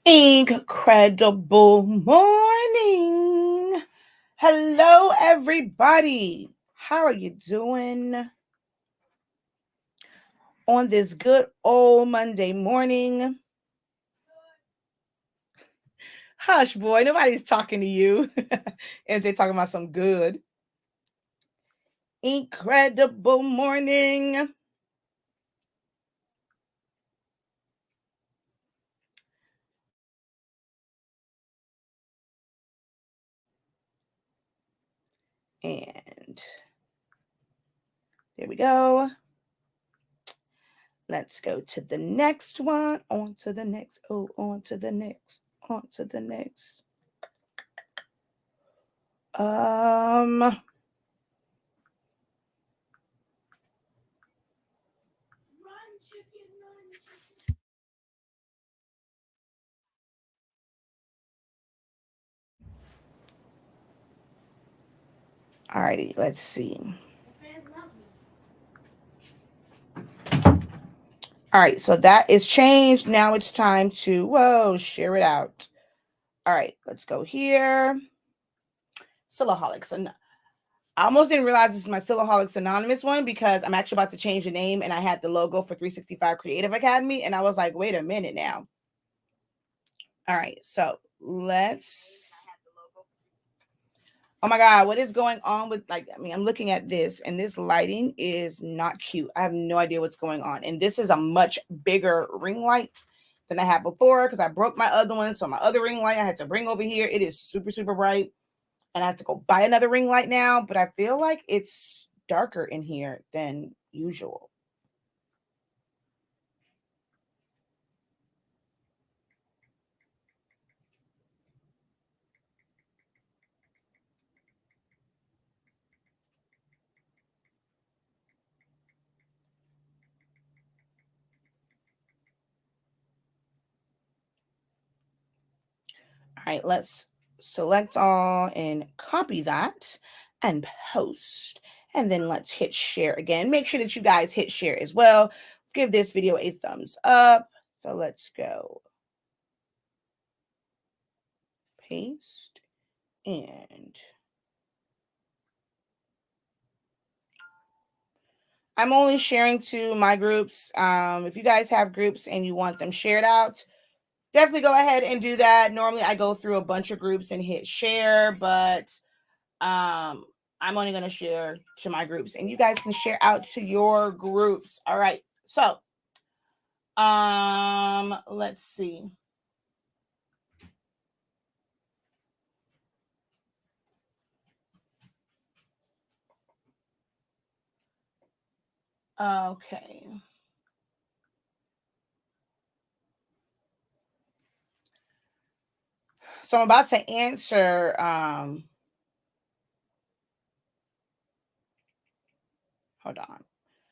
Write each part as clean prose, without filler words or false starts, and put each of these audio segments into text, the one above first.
Incredible morning. Hello, everybody. How are you doing on this good old Monday morning? Hush, boy. Nobody's talking to you. If they're talking about some good. Incredible morning. And there we go. Let's go to the next one. On to the next. Oh, on to the next. On to the next. Alrighty, let's see. All right, so that is changed. Now it's time to, share it out. All right, let's go here. Silaholics. And I almost didn't realize this is my Silaholics Anonymous one because I'm actually about to change the name and I had the logo for 365 Creative Academy. And I was like, wait a minute now. All right, so let's. Oh my God, what is going on with I'm looking at this and this lighting is not cute. I have no idea what's going on. And this is a much bigger ring light than I had before because I broke my other one. So my other ring light I had to bring over here. It is super, super bright. And I have to go buy another ring light now. But I feel like it's darker in here than usual. All right, let's select all and copy that and post. And then let's hit share again. Make sure that you guys hit share as well. Give this video a thumbs up. So let's go. Paste and I'm only sharing to my groups. If you guys have groups and you want them shared out, definitely go ahead and do that. Normally I go through a bunch of groups and hit share, but I'm only going to share to my groups and you guys can share out to your groups. All right. So, let's see. Okay. So I'm about to answer, hold on.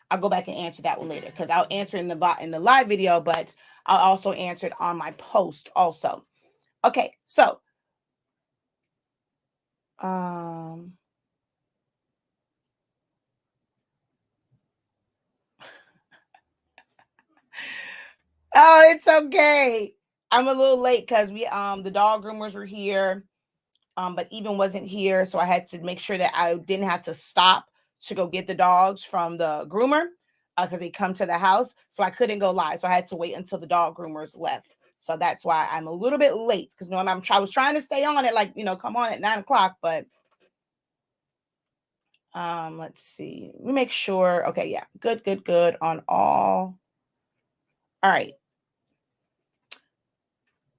I'll go back and answer that one later because I'll answer in the live video, but I'll also answer it on my post also. Okay, so um oh, it's okay. I'm a little late because we the dog groomers were here, but even wasn't here, so I had to make sure that I didn't have to stop to go get the dogs from the groomer because they come to the house, so I couldn't go live, so I had to wait until the dog groomers left. So that's why I'm a little bit late because normally I was trying to stay on it, come on at 9 o'clock, but let's see. Let me make sure. Okay, yeah, good on all. All right.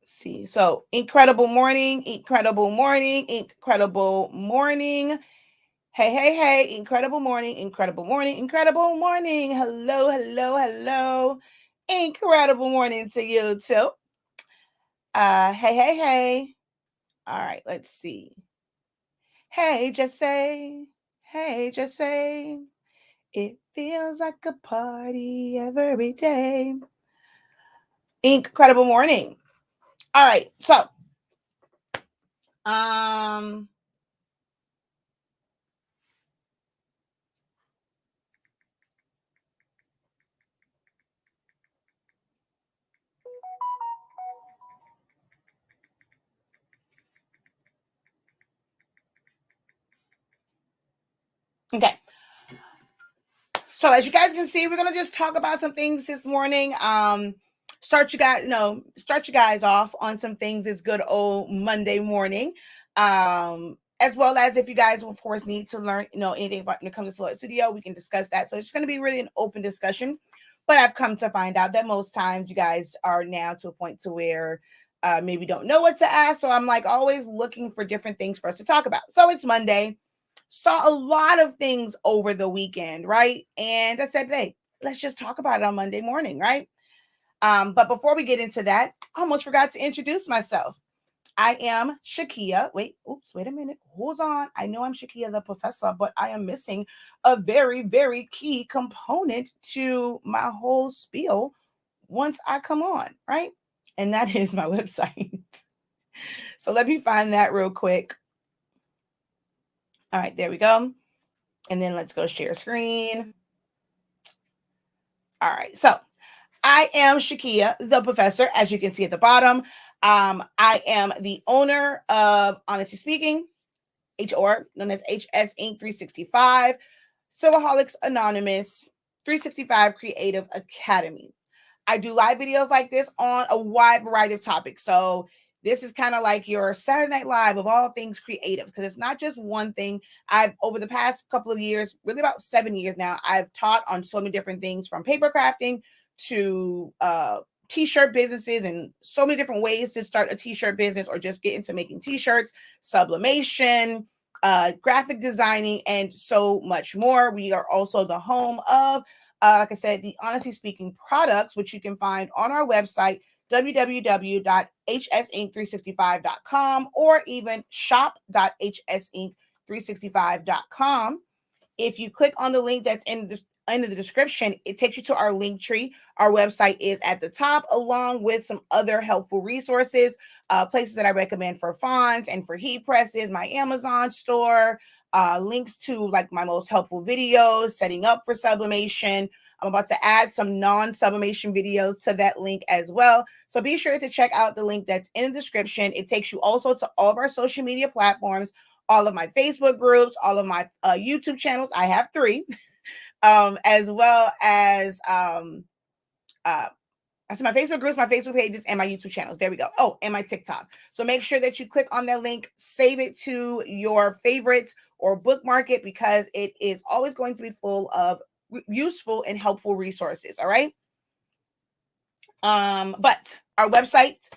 See. So, incredible morning, incredible morning, incredible morning. Hey, incredible morning, incredible morning, incredible morning. Hello, hello, hello. Incredible morning to you too. Hey. All right, let's see. Hey, just say, hey, just say, it feels like a party every day. Incredible morning. All right, so um Okay. So as you guys can see, we're gonna just talk about some things this morning. Start you guys off on some things this good old Monday morning. As well as if you guys, of course, need to learn, anything about when it comes to Solar Studio, we can discuss that. So it's just going to be really an open discussion. But I've come to find out that most times you guys are now to a point to where maybe don't know what to ask. So I'm like always looking for different things for us to talk about. So it's Monday. Saw a lot of things over the weekend, right? And I said, hey, let's just talk about it on Monday morning, right? But before we get into that, I almost forgot to introduce myself. I am Shakia. Wait a minute. Hold on. I know I'm Shakia the professor, but I am missing a very, very key component to my whole spiel once I come on, right? And that is my website. So let me find that real quick. All right, there we go. And then let's go share screen. All right, so I am Shakia the professor, as you can see at the bottom. I am the owner of Honestly Speaking, HR, known as HS Inc. 365, Silaholics Anonymous, 365 Creative Academy. I do live videos like this on a wide variety of topics. So this is kind of like your Saturday Night Live of all things creative, because it's not just one thing. I've, over the past couple of years, really about 7 years now, I've taught on so many different things, from paper crafting to t-shirt businesses, and so many different ways to start a t-shirt business or just get into making t-shirts, sublimation, graphic designing, and so much more. We are also the home of, like I said, the Honestly Speaking products, which you can find on our website, www.hsinc365.com, or even shop.hsinc365.com. If you click on the link that's in the description, it takes you to our link tree. Our website is at the top, along with some other helpful resources, places that I recommend for fonts and for heat presses, my Amazon store, links to like my most helpful videos, setting up for sublimation. I'm about to add some non-sublimation videos to that link as well. So be sure to check out the link that's in the description. It takes you also to all of our social media platforms, all of my Facebook groups, all of my YouTube channels. I have 3, as well as I see my Facebook groups, my Facebook pages, and my YouTube channels. There we go. Oh, and my TikTok. So make sure that you click on that link, save it to your favorites, or bookmark it, because it is always going to be full of useful and helpful resources. All right. But our website,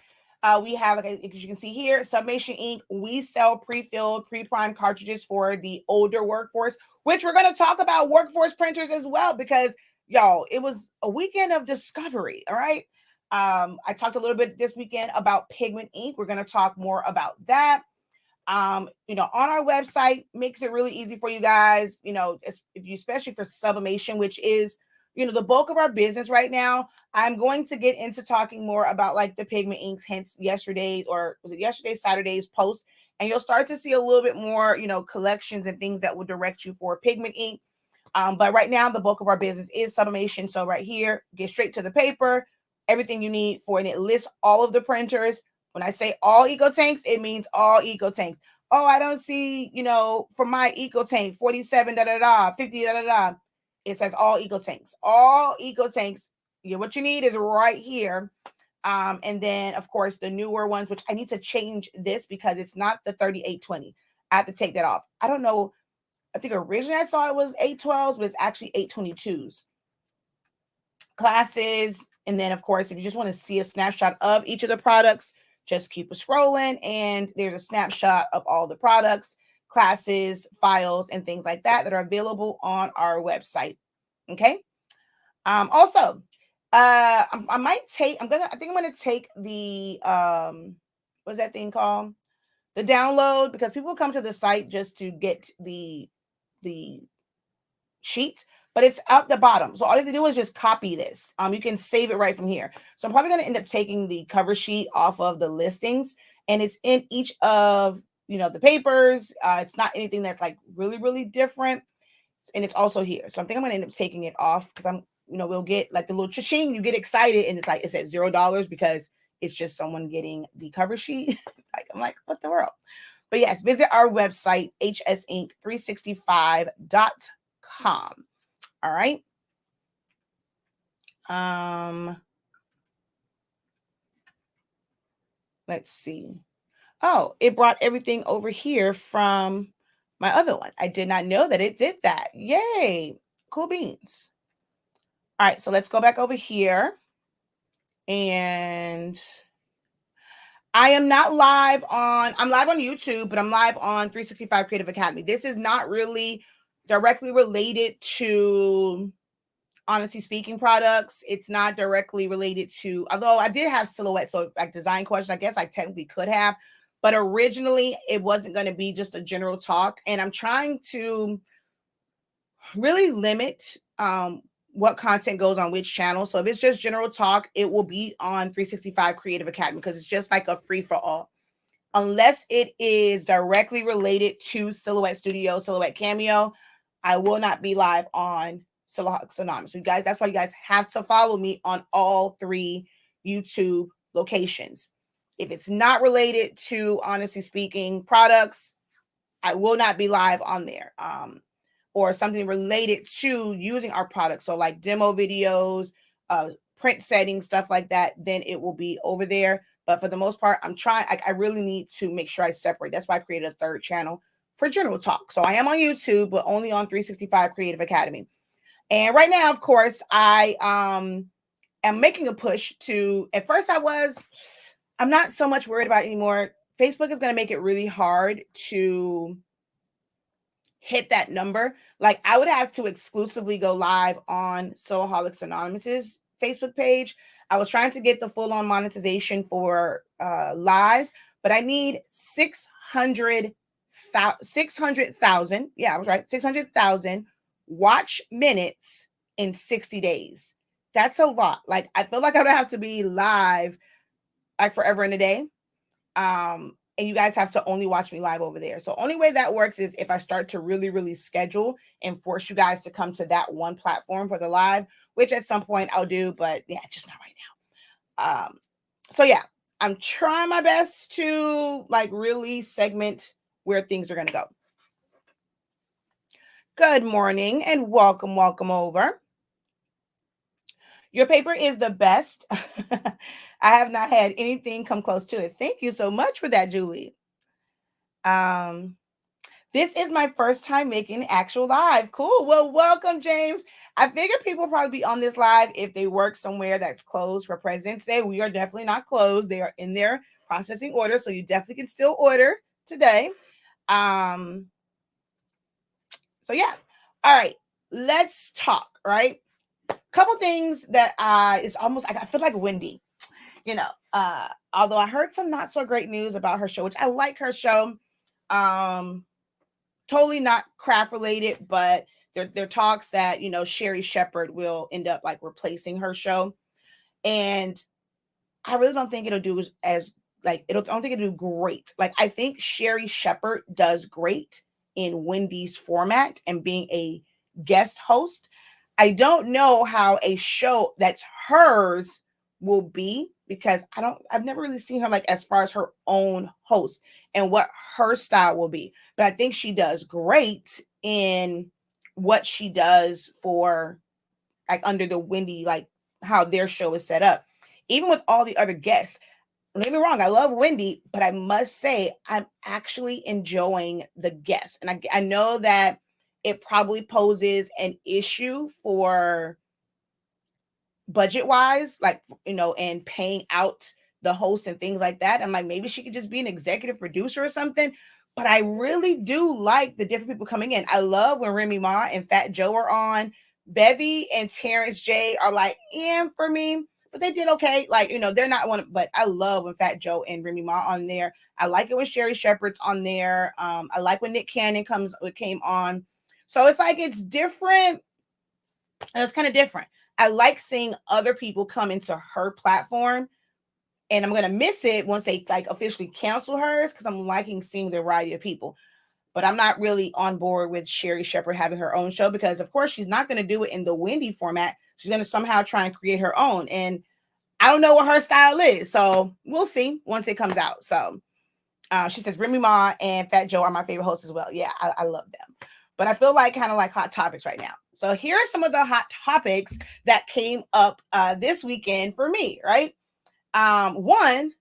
we have, like as you can see here, Sublimation Inc. We sell pre-filled, pre-primed cartridges for the older workforce, which we're going to talk about workforce printers as well, because y'all, it was a weekend of discovery. All right. I talked a little bit this weekend about Pigment Inc. We're going to talk more about that. On our website, makes it really easy for you guys, if you, especially for sublimation, which is, the bulk of our business right now. I'm going to get into talking more about like the Pigment Inks, hence Saturday's post. And you'll start to see a little bit more, collections and things that will direct you for Pigment Ink. But right now, the bulk of our business is sublimation. So right here, get straight to the paper, everything you need for it. And it lists all of the printers. When I say all eco tanks, it means all eco tanks. Oh, I don't see, for my eco tank, 47, 50, It says all eco tanks. All eco tanks. What you need is right here. And then, of course, the newer ones, which I need to change this because it's not the 3820. I have to take that off. I don't know. I think originally I saw it was 812s, but it's actually 822s. Classes. And then, of course, if you just want to see a snapshot of each of the products, just keep scrolling. And there's a snapshot of all the products, classes, files, and things like that are available on our website. Okay. Also, I think I'm going to take the, what's that thing called? The download, because people come to the site just to get the sheet, but it's at the bottom. So all you have to do is just copy this. You can save it right from here. So I'm probably going to end up taking the cover sheet off of the listings, and it's in each of, the papers. It's not anything that's like really, really different. And it's also here. So I think I'm going to end up taking it off, because we'll get like the little cha-ching, you get excited, and it's like, it's at $0 because it's just someone getting the cover sheet. I'm like, what the world? But yes, visit our website, hsinc365.com. All right. Let's see. Oh, it brought everything over here from my other one. I did not know that it did that. Yay. Cool beans. All right, so let's go back over here. And I'm live on YouTube, but I'm live on 365 Creative Academy. This is not really directly related to Honestly Speaking products. It's not directly related to, although I did have silhouette, so like design questions, I guess I technically could have, but originally it wasn't going to be just a general talk. And I'm trying to really limit what content goes on which channel. So if it's just general talk, it will be on 365 Creative Academy because it's just like a free for all. Unless it is directly related to Silhouette Studio, Silhouette Cameo, I will not be live on Silhouette Anonymous. So you guys, that's why you guys have to follow me on all 3 YouTube locations. If it's not related to Honestly Speaking products, I will not be live on there. Or something related to using our products. So like demo videos, print settings, stuff like that, then it will be over there. But for the most part, I really need to make sure I separate. That's why I created a 3rd channel for general talk. So I am on YouTube, but only on 365 Creative Academy. And right now, of course, I am making a push to, at first I'm not so much worried about it anymore. Facebook is going to make it really hard to hit that number. Like I would have to exclusively go live on Soloholics Anonymous's Facebook page. I was trying to get the full on monetization for lives, but I need 600,000. Yeah, I was right. 600,000 watch minutes in 60 days. That's a lot. Like I feel like I would have to be live like forever in a day. And you guys have to only watch me live over there. So only way that works is if I start to really, really schedule and force you guys to come to that one platform for the live, which at some point I'll do, but yeah, just not right now. So yeah, I'm trying my best to like really segment where things are going to go. Good morning and welcome over. Your paper is the best. I have not had anything come close to it. Thank you so much for that, Julie. This is my first time making an actual live. Cool. Well, welcome, James. I figured people will probably be on this live if they work somewhere that's closed for President's Day. We are definitely not closed. They are in their processing order, so you definitely can still order today. So yeah. All right. Let's talk, right? Couple things that it's almost, I feel like Wendy, although I heard some not so great news about her show, which I like her show. Totally not craft related, but there talks that, Sherry Shepherd will end up like replacing her show. And I really don't think it'll do as like, I don't think it'll do great. Like, I think Sherry Shepherd does great in Wendy's format and being a guest host. I don't know how a show that's hers will be because I've never really seen her like as far as her own host and what her style will be. But I think she does great in what she does for like under the Wendy, like how their show is set up. Even with all the other guests, don't get me wrong, I love Wendy, but I must say I'm actually enjoying the guests. And I know that it probably poses an issue for budget wise, like, and paying out the host and things like that. I'm like, maybe she could just be an executive producer or something. But I really do like the different people coming in. I love when Remy Ma and Fat Joe are on. Bevy and Terrence J are like, for me, but they did okay. Like, they're not one, but I love when Fat Joe and Remy Ma on there. I like it when Sherry Shepherd's on there. I like when Nick Cannon came on. So it's like, it's different. And it's kind of different. I like seeing other people come into her platform, and I'm going to miss it once they like officially cancel hers because I'm liking seeing the variety of people. But I'm not really on board with Sherry Shepherd having her own show because, of course, she's not going to do it in the Wendy format. She's going to somehow try and create her own. And I don't know what her style is. So we'll see once it comes out. So She says Remy Ma and Fat Joe are my favorite hosts as well. Yeah, I love them. But I feel like kind of like hot topics right now. So here are some of the hot topics that came up this weekend for me, right? One,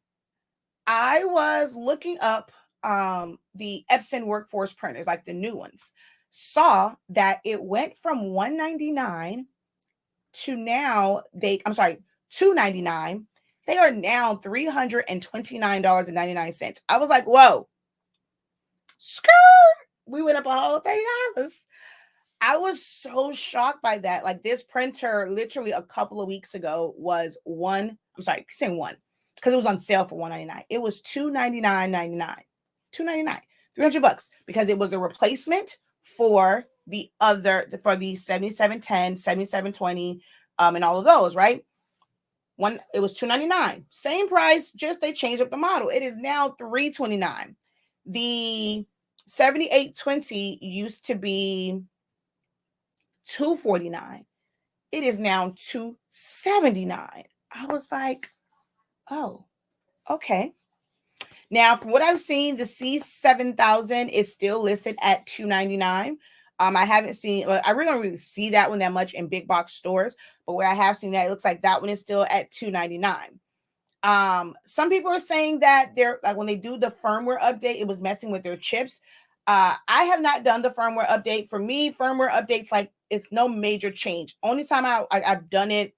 I was looking up the Epson workforce printers, like the new ones. Saw that it went from $199 to now $299. They are now $329.99. I was like, whoa, skirt. We went up a whole $30. I was so shocked by that. Like this printer, literally a couple of weeks ago was saying one, because it was on sale for $199. It was $299.99. $299, $300 because it was a replacement for the 7710, 7720, and all of those, right? One, it was $299. Same price, just they changed up the model. It is now $329. The 7820 used to be $249. It is now $279. I was like, oh, okay. Now, from what I've seen, the C7000 is still listed at $299. I haven't seen, I really don't really see that one that much in big box stores, but where I have seen that, it looks like that one is still at $299. Some people are saying that they're like when they do the firmware update, it was messing with their chips. I have not done the firmware update. For me, firmware updates, like it's no major change. Only time I've done it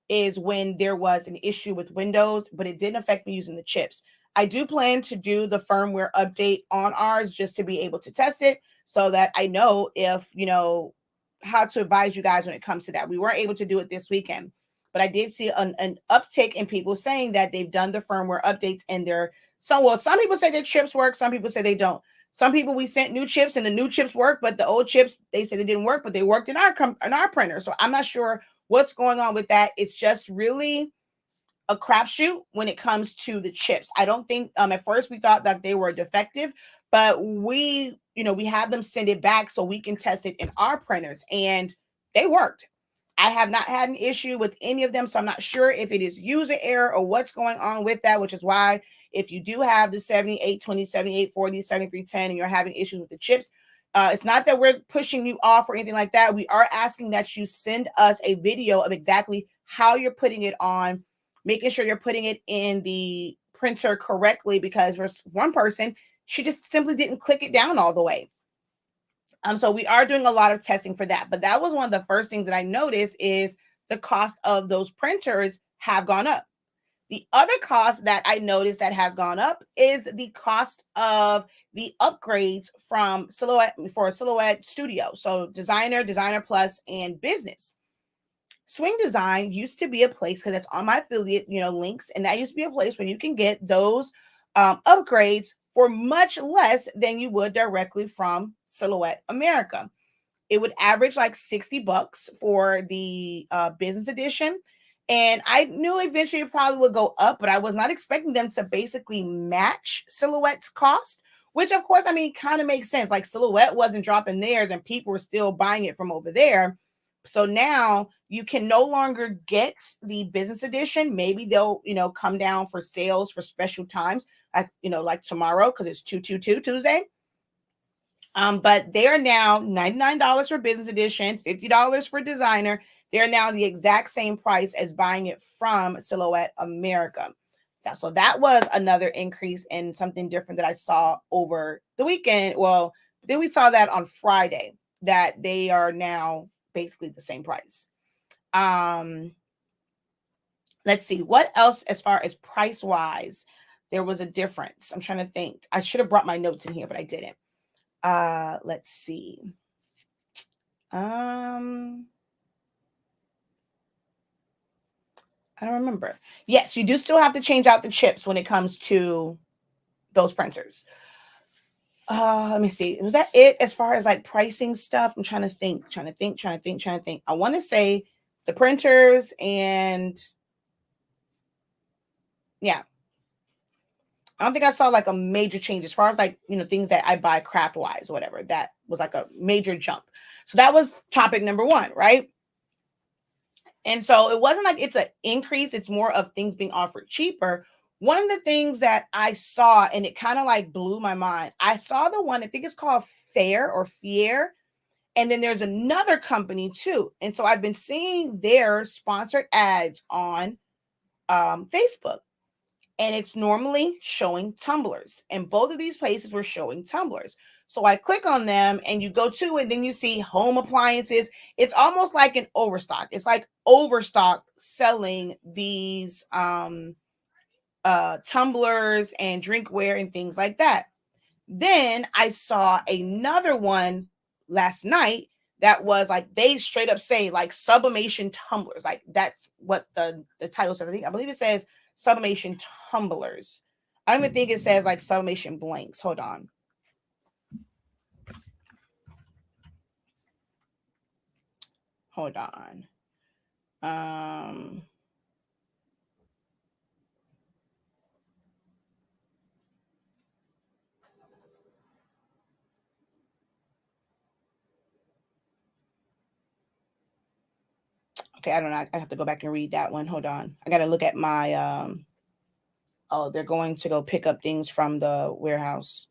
is when there was an issue with Windows, but it didn't affect me using the chips. I do plan to do the firmware update on ours just to be able to test it so that I know if, how to advise you guys when it comes to that. We weren't able to do it this weekend, but I did see an uptick in people saying that they've done the firmware updates and some people say their chips work. Some people say they don't. Some people, we sent new chips and the new chips work, but the old chips, they said they didn't work, but they worked in our printer. So I'm not sure what's going on with that. It's just really a crapshoot when it comes to the chips. I don't think at first we thought that they were defective, but we had them send it back so we can test it in our printers and they worked. I have not had an issue with any of them, so I'm not sure if it is user error or what's going on with that, which is why if you do have the 7820, 7840, 7310 and you're having issues with the chips, it's not that we're pushing you off or anything like that. We are asking that you send us a video of exactly how you're putting it on, making sure you're putting it in the printer correctly, because for one person, she just simply didn't click it down all the way. So we are doing a lot of testing for that. But that was one of the first things that I noticed is the cost of those printers have gone up. The other cost that I noticed that has gone up is the cost of the upgrades from Silhouette Studio. So Designer, Designer Plus, and Business. Swing Design used to be a place, because it's on my affiliate, links, and that used to be a place where you can get those upgrades for much less than you would directly from Silhouette America. It would average like $60 for the business edition. And I knew eventually it probably would go up, but I was not expecting them to basically match Silhouette's cost, which of course, kind of makes sense. Like Silhouette wasn't dropping theirs and people were still buying it from over there. So now you can no longer get the business edition. Maybe they'll, come down for sales for special times, like tomorrow, because it's 222 Tuesday. But they are now $99 for business edition, $50 for designer. They're now the exact same price as buying it from Silhouette America. So that was another increase and something different that I saw over the weekend. Well, then we saw that on Friday, that they are now basically the same price. Let's see what else as far as price wise there was a difference. I'm trying to think. I should have brought my notes in here, but I didn't. Let's see. I don't remember. Yes, you do still have to change out the chips when it comes to those printers. Let me see. Was that it as far as like pricing stuff? I'm trying to think. I want to say the printers and yeah. I don't think I saw like a major change as far as like, things that I buy craft wise, whatever. That was like a major jump. So that was topic number one, right? And so it wasn't like it's an increase. It's more of things being offered cheaper. One of the things that I saw, and it kind of like blew my mind, I saw the one, I think it's called Fair or Fier. And then there's another company too. And so I've been seeing their sponsored ads on Facebook. And it's normally showing tumblers. And both of these places were showing tumblers. So I click on them and you go to it, then you see home appliances. It's almost like an overstock. It's like overstock selling these tumblers and drinkware and things like that. Then I saw another one last night that was like, they straight up say like sublimation tumblers. Like that's what the title says. I believe it says sublimation tumblers. I don't even think it says like sublimation blanks. Hold on. Hold on. Okay, I don't know. I have to go back and read that one. Hold on. I got to look at my oh, they're going to go pick up things from the warehouse.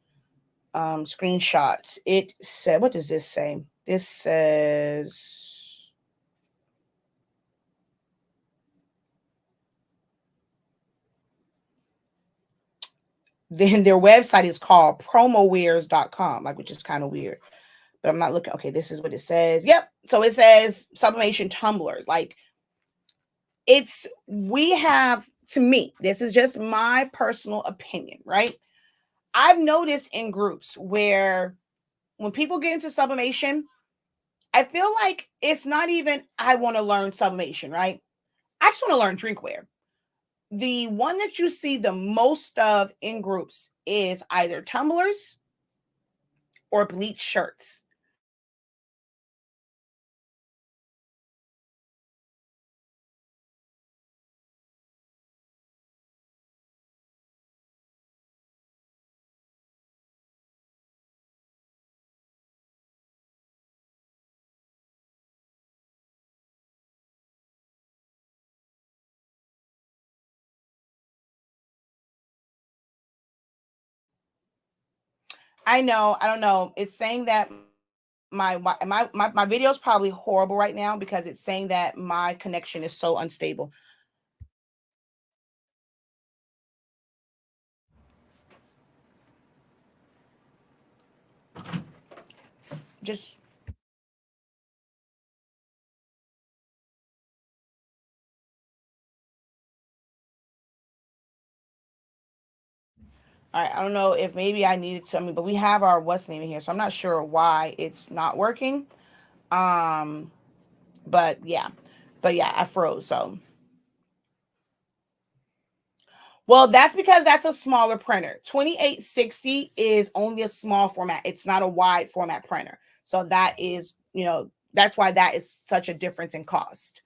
Screenshots. It said, what does this say? This says then their website is called promowares.com, like, which is kind of weird. But I'm not looking. Okay, this is what it says. Yep. So it says sublimation tumblers. Like, we have, to me, this is just my personal opinion, right? I've noticed in groups where when people get into sublimation, I feel like it's not even, I want to learn sublimation, right? I just want to learn drinkware. The one that you see the most of in groups is either tumblers or bleach shirts. I know, I don't know. It's saying that my video is probably horrible right now because it's saying that my connection is so unstable. Just all right, I don't know if maybe I needed something, but we have our what's name in here, so I'm not sure why it's not working. Um, but yeah, I froze. So, well, that's because that's a smaller printer. 2860 is only a small format. It's not a wide format printer. So that is, that's why that is such a difference in cost.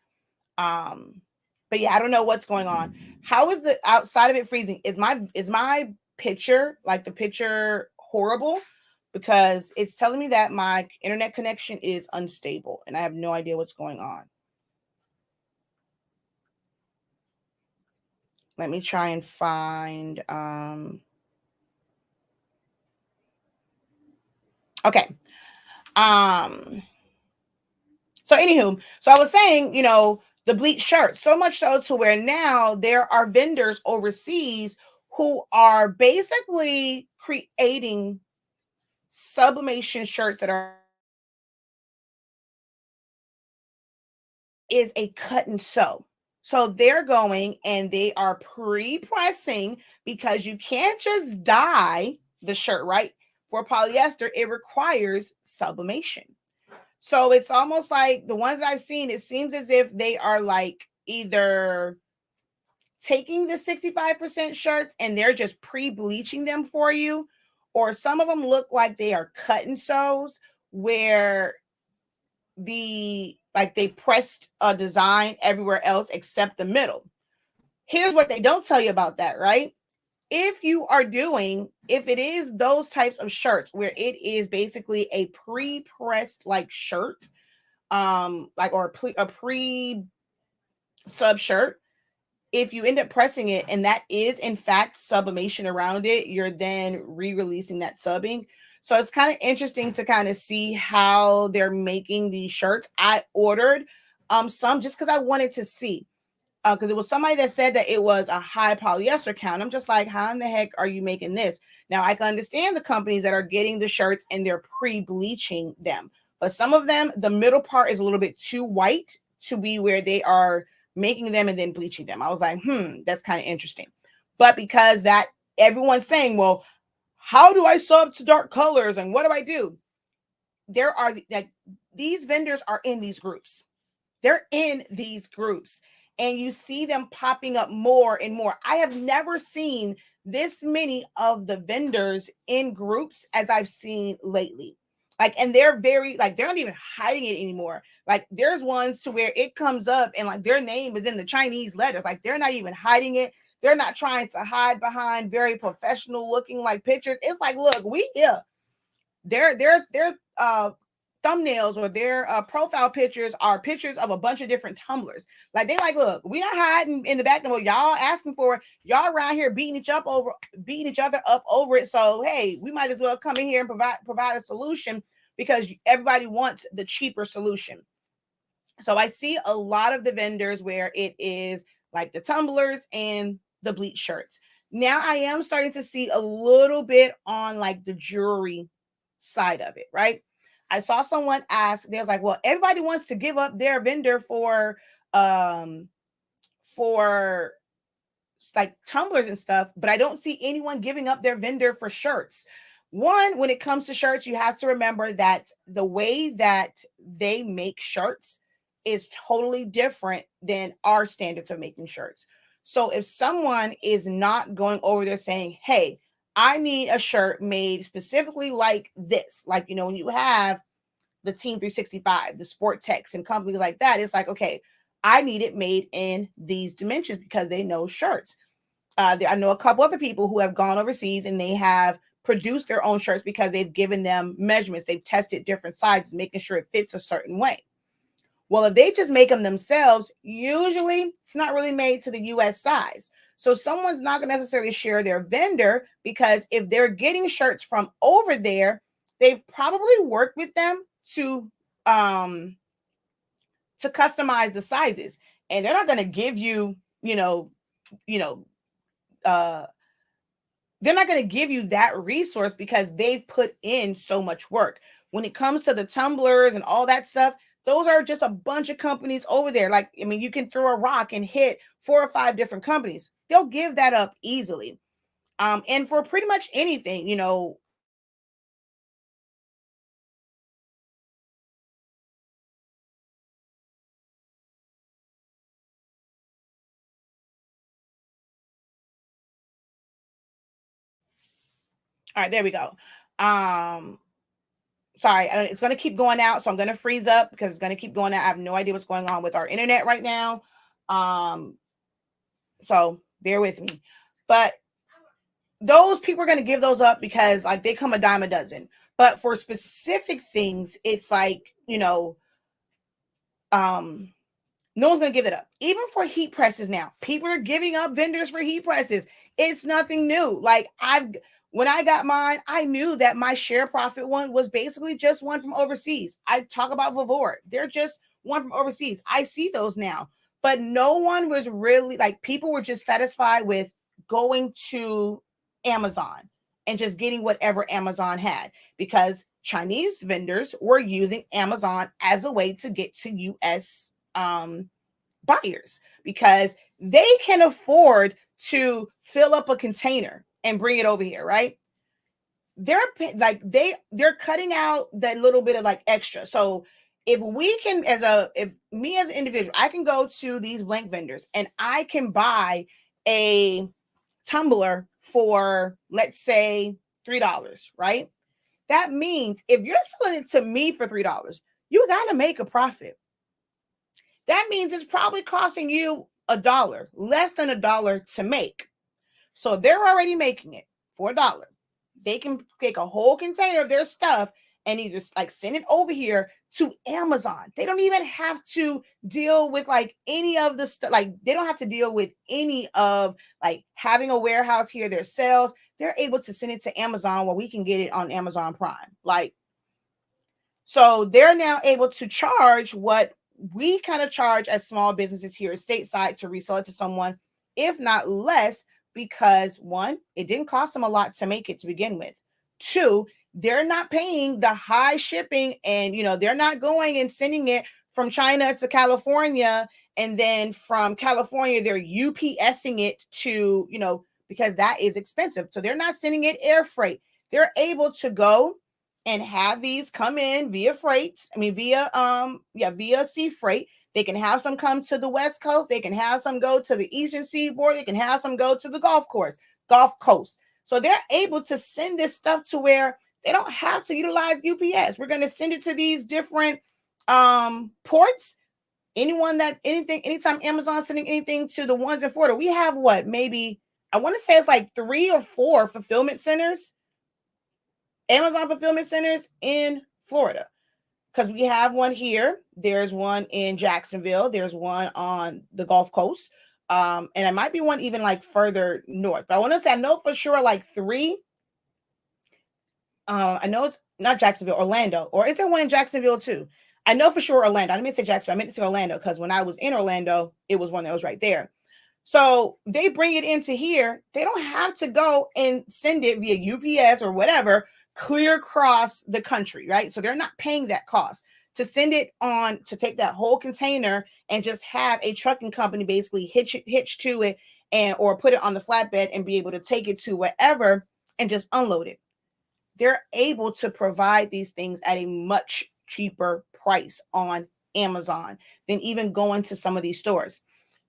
Um, but yeah, I don't know what's going on. How is the outside of it freezing? Is my picture, like the picture, horrible? Because it's telling me that my internet connection is unstable and I have no idea what's going on. Let me try and find okay. So anywho, so I was saying, the bleach shirts, so much so to where now there are vendors overseas who are basically creating sublimation shirts that are is a cut and sew. So they're going and they are pre-pressing because you can't just dye the shirt, right? For polyester, it requires sublimation. So it's almost like the ones I've seen, it seems as if they are like either taking the 65% shirts and they're just pre-bleaching them for you, or some of them look like they are cut and sews where they pressed a design everywhere else except the middle. Here's what they don't tell you about that, right? If it is those types of shirts where it is basically a pre-pressed like shirt, like, or a pre sub shirt, if you end up pressing it and that is in fact sublimation around it, you're then re-releasing that subbing. So it's kind of interesting to kind of see how they're making these shirts. I ordered some just because I wanted to see, because it was somebody that said that it was a high polyester count. I'm just like, how in the heck are you making this? Now I can understand the companies that are getting the shirts and they're pre-bleaching them, but some of them, the middle part is a little bit too white to be where they are making them and then bleaching them. I was like, that's kind of interesting. But because that everyone's saying, well, how do I sub to dark colors and what do I do? There are like these vendors are in these groups. They're in these groups and you see them popping up more and more. I have never seen this many of the vendors in groups as I've seen lately. Like, and they're very, like, they're not even hiding it anymore. Like, there's ones to where it comes up and like their name is in the Chinese letters. Like, they're not even hiding it. They're not trying to hide behind very professional looking like pictures. It's like, look, we here. Their thumbnails or their profile pictures are pictures of a bunch of different tumblers. Like, they like, look, we not hiding in the back no more. Y'all asking for it. Y'all around here beating each other up over it. So hey, we might as well come in here and provide a solution because everybody wants the cheaper solution. So I see a lot of the vendors where it is like the tumblers and the bleach shirts. Now I am starting to see a little bit on like the jewelry side of it, right? I saw someone ask, they was like, well, everybody wants to give up their vendor for like tumblers and stuff, but I don't see anyone giving up their vendor for shirts. One, when it comes to shirts, you have to remember that the way that they make shirts is totally different than our standards of making shirts. So if someone is not going over there saying, hey, I need a shirt made specifically like this, like, when you have the Team 365, the Sport Techs and companies like that, it's like, okay, I need it made in these dimensions because they know shirts. I know a couple other people who have gone overseas and they have produced their own shirts because they've given them measurements. They've tested different sizes, making sure it fits a certain way. Well, if they just make them themselves, usually it's not really made to the US size. So someone's not going to necessarily share their vendor because if they're getting shirts from over there, they've probably worked with them to customize the sizes. And they're not going to give you, uh they're not going to give you that resource because they've put in so much work. When it comes to the tumblers and all that stuff, those are just a bunch of companies over there. Like, I mean, you can throw a rock and hit 4 or 5 different companies. They'll give that up easily. And for pretty much anything, all right, there we go. Sorry, it's going to keep going out, so I'm going to freeze up because it's going to keep going out. I have no idea what's going on with our internet right now. So bear with me. But those people are going to give those up because like they come a dime a dozen. But for specific things, it's like, no one's going to give it up. Even for heat presses now, people are giving up vendors for heat presses. It's nothing new. Like when I got mine, I knew that my share profit one was basically just one from overseas. I talk about Vivor. They're just one from overseas. I see those now. But no one was really like, people were just satisfied with going to Amazon and just getting whatever Amazon had because Chinese vendors were using Amazon as a way to get to US buyers because they can afford to fill up a container and bring it over here, right? They're like they're cutting out that little bit of like extra. So if we can, if me as an individual, I can go to these blank vendors and I can buy a tumbler for, let's say, $3, right? That means if you're selling it to me for $3, you got to make a profit. That means it's probably costing you $1, less than $1 to make. So they're already making it for $1. They can take a whole container of their stuff and either like send it over here to Amazon. They don't even have to deal with like any of the stuff. Like they don't have to deal with any of like having a warehouse here, their sales. They're able to send it to Amazon where we can get it on Amazon Prime. Like, so they're now able to charge what we kind of charge as small businesses here stateside to resell it to someone, if not less, because one, it didn't cost them a lot to make it to begin with. Two, they're not paying the high shipping, and they're not going and sending it from China to California, and then from California they're UPSing it to, because that is expensive. So they're not sending it air freight. They're able to go and have these come in via via sea freight. They can have some come to the West Coast. They can have some go to the Eastern Seaboard. They can have some go to the Gulf Coast. So they're able to send this stuff to where they don't have to utilize UPS. We're going to send it to these different ports. Anytime Amazon sending anything to the ones in Florida, we have maybe, I want to say it's like 3 or 4 fulfillment centers, Amazon fulfillment centers in Florida. Because we have one here. There's one in Jacksonville. There's one on the Gulf Coast. And there might be one even like further north. But I want to say, I know for sure like 3. I know it's not Jacksonville, Orlando. Or is there one in Jacksonville too? I know for sure Orlando. I didn't mean to say Jacksonville. I meant to say Orlando because when I was in Orlando, it was one that was right there. So they bring it into here. They don't have to go and send it via UPS or whatever, clear across the country, right? So they're not paying that cost to send it on, to take that whole container and just have a trucking company basically hitch to it or put it on the flatbed and be able to take it to wherever and just unload it. They're able to provide these things at a much cheaper price on Amazon than even going to some of these stores.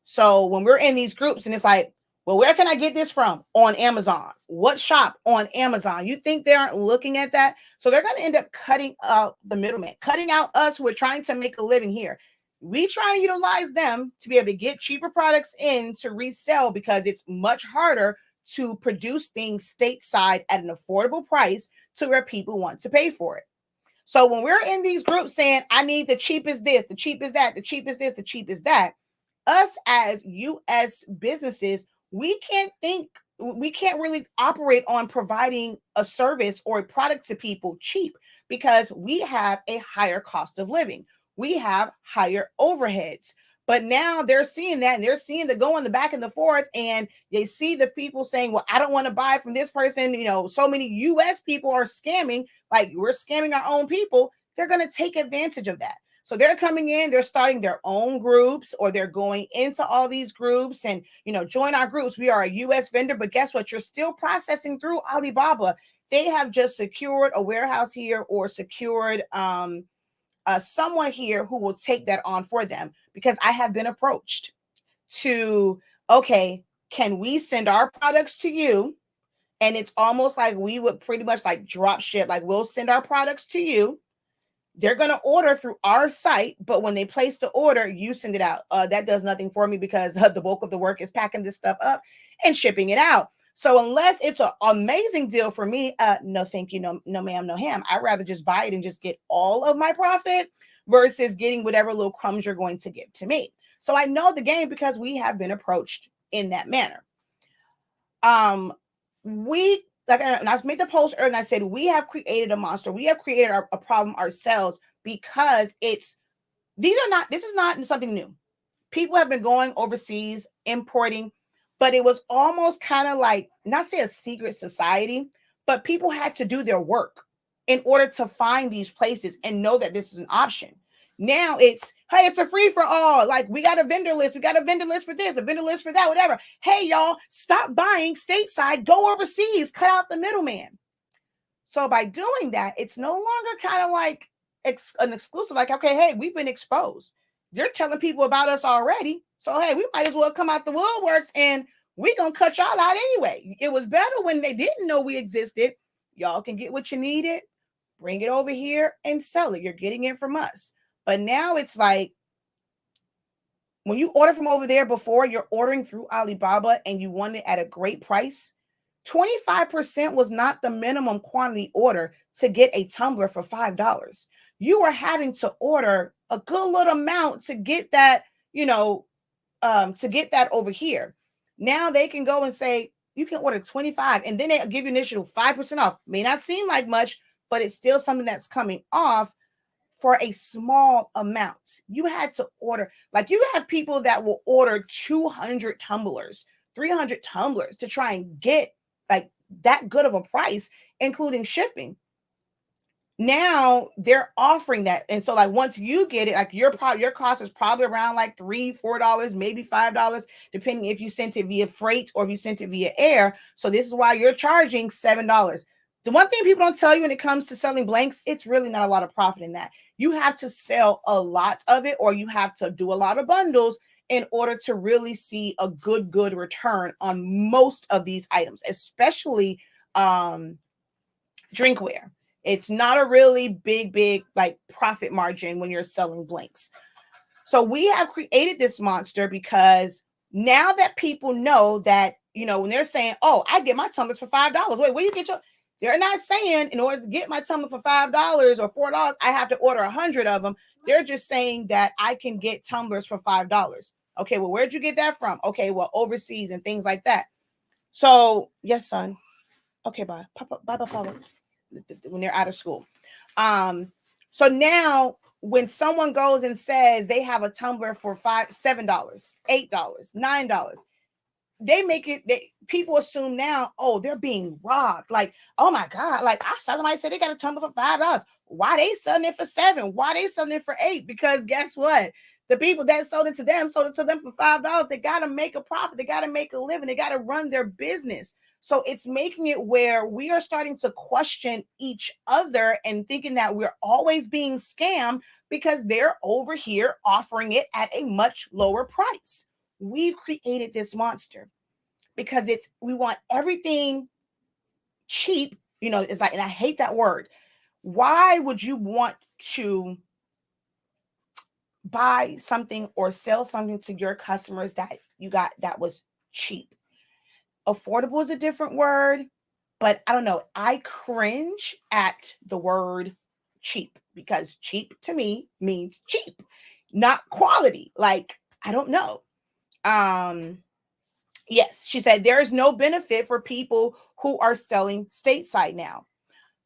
So when we're in these groups and it's like, well, where can I get this from? On Amazon. What shop? On Amazon. You think they aren't looking at that? So they're going to end up cutting out the middleman, cutting out us who are trying to make a living here. We try to utilize them to be able to get cheaper products in to resell because it's much harder to produce things stateside at an affordable price to where people want to pay for it. So when we're in these groups saying, I need the cheapest this, the cheapest that, the cheapest this, the cheapest that, us as U.S. businesses, we can't really operate on providing a service or a product to people cheap because we have a higher cost of living. We have higher overheads. But now they're seeing that and they're seeing the going the back and the forth, and they see the people saying, well, I don't want to buy from this person. So many U.S. people are scamming, like we're scamming our own people. They're going to take advantage of that. So they're coming in, they're starting their own groups, or they're going into all these groups and, join our groups. We are a U.S. vendor, but guess what? You're still processing through Alibaba. They have just secured a warehouse here or secured someone here who will take that on for them, because I have been approached to, okay, can we send our products to you? And it's almost like we would pretty much like drop ship. Like we'll send our products to you. They're going to order through our site, but when they place the order, you send it out. That does nothing for me because the bulk of the work is packing this stuff up and shipping it out. So unless it's an amazing deal for me, no, thank you. No, ma'am, no ham. I'd rather just buy it and just get all of my profit versus getting whatever little crumbs you're going to give to me. So I know the game because we have been approached in that manner. And I made the post earlier and I said, we have created a monster. We have created a problem ourselves because this is not something new. People have been going overseas, importing, but it was almost kind of like, not say a secret society, but people had to do their work in order to find these places and know that this is an option. Now it's, hey, it's a free for all. Like we got a vendor list. We got a vendor list for this, a vendor list for that, whatever. Hey, y'all, stop buying stateside, go overseas, cut out the middleman. So by doing that, it's no longer kind of like an exclusive, like, okay, hey, we've been exposed. They're telling people about us already. So, hey, we might as well come out the woodworks and we're going to cut y'all out anyway. It was better when they didn't know we existed. Y'all can get what you needed, bring it over here and sell it. You're getting it from us. But now it's like when you order from over there before, you're ordering through Alibaba and you want it at a great price. 25% was not the minimum quantity order to get a tumbler for $5. you were having to order a good little amount to get that, to get that over here. Now they can go and say, you can order 25, and then they give you initial 5% off. May not seem like much, but it's still something that's coming off for a small amount. You had to order, like you have people that will order 200 tumblers, 300 tumblers to try and get like that good of a price, including shipping. Now they're offering that, and so like once you get it, like your cost is probably around like $3-4, maybe $5, depending if you sent it via freight or if you sent it via air. So this is why you're charging $7. The one thing people don't tell you when it comes to selling blanks, it's really not a lot of profit in that. You have to sell a lot of it, or you have to do a lot of bundles in order to really see a good return on most of these items, especially drinkware. It's not a really big like profit margin when you're selling blanks. So we have created this monster because now that people know that, when they're saying, oh, I get my tumblers for $5. Wait, where you get your, they're not saying in order to get my tumbler for $5 or $4, I have to order 100 of them. They're just saying that I can get tumblers for $5. Okay, well, where'd you get that from? Okay, well, overseas and things like that. So, yes, son. Okay, bye. Papa, bye, Papa. When they're out of school. So now when someone goes and says they have a tumbler for $7, $8, $9, they make it, people assume now, oh, they're being robbed. Like, oh my God, like I saw somebody say they got a tumbler for $5. Why they selling it for $7? Why they selling it for $8? Because guess what? The people that sold it to them for $5. They got to make a profit. They got to make a living. They got to run their business. So it's making it where we are starting to question each other and thinking that we're always being scammed because they're over here offering it at a much lower price. We've created this monster because we want everything cheap. It's like, and I hate that word. Why would you want to buy something or sell something to your customers that you got that was cheap? Affordable is a different word, but I don't know. I cringe at the word cheap because cheap to me means cheap, not quality. Like, I don't know. Yes, she said there is no benefit for people who are selling stateside now.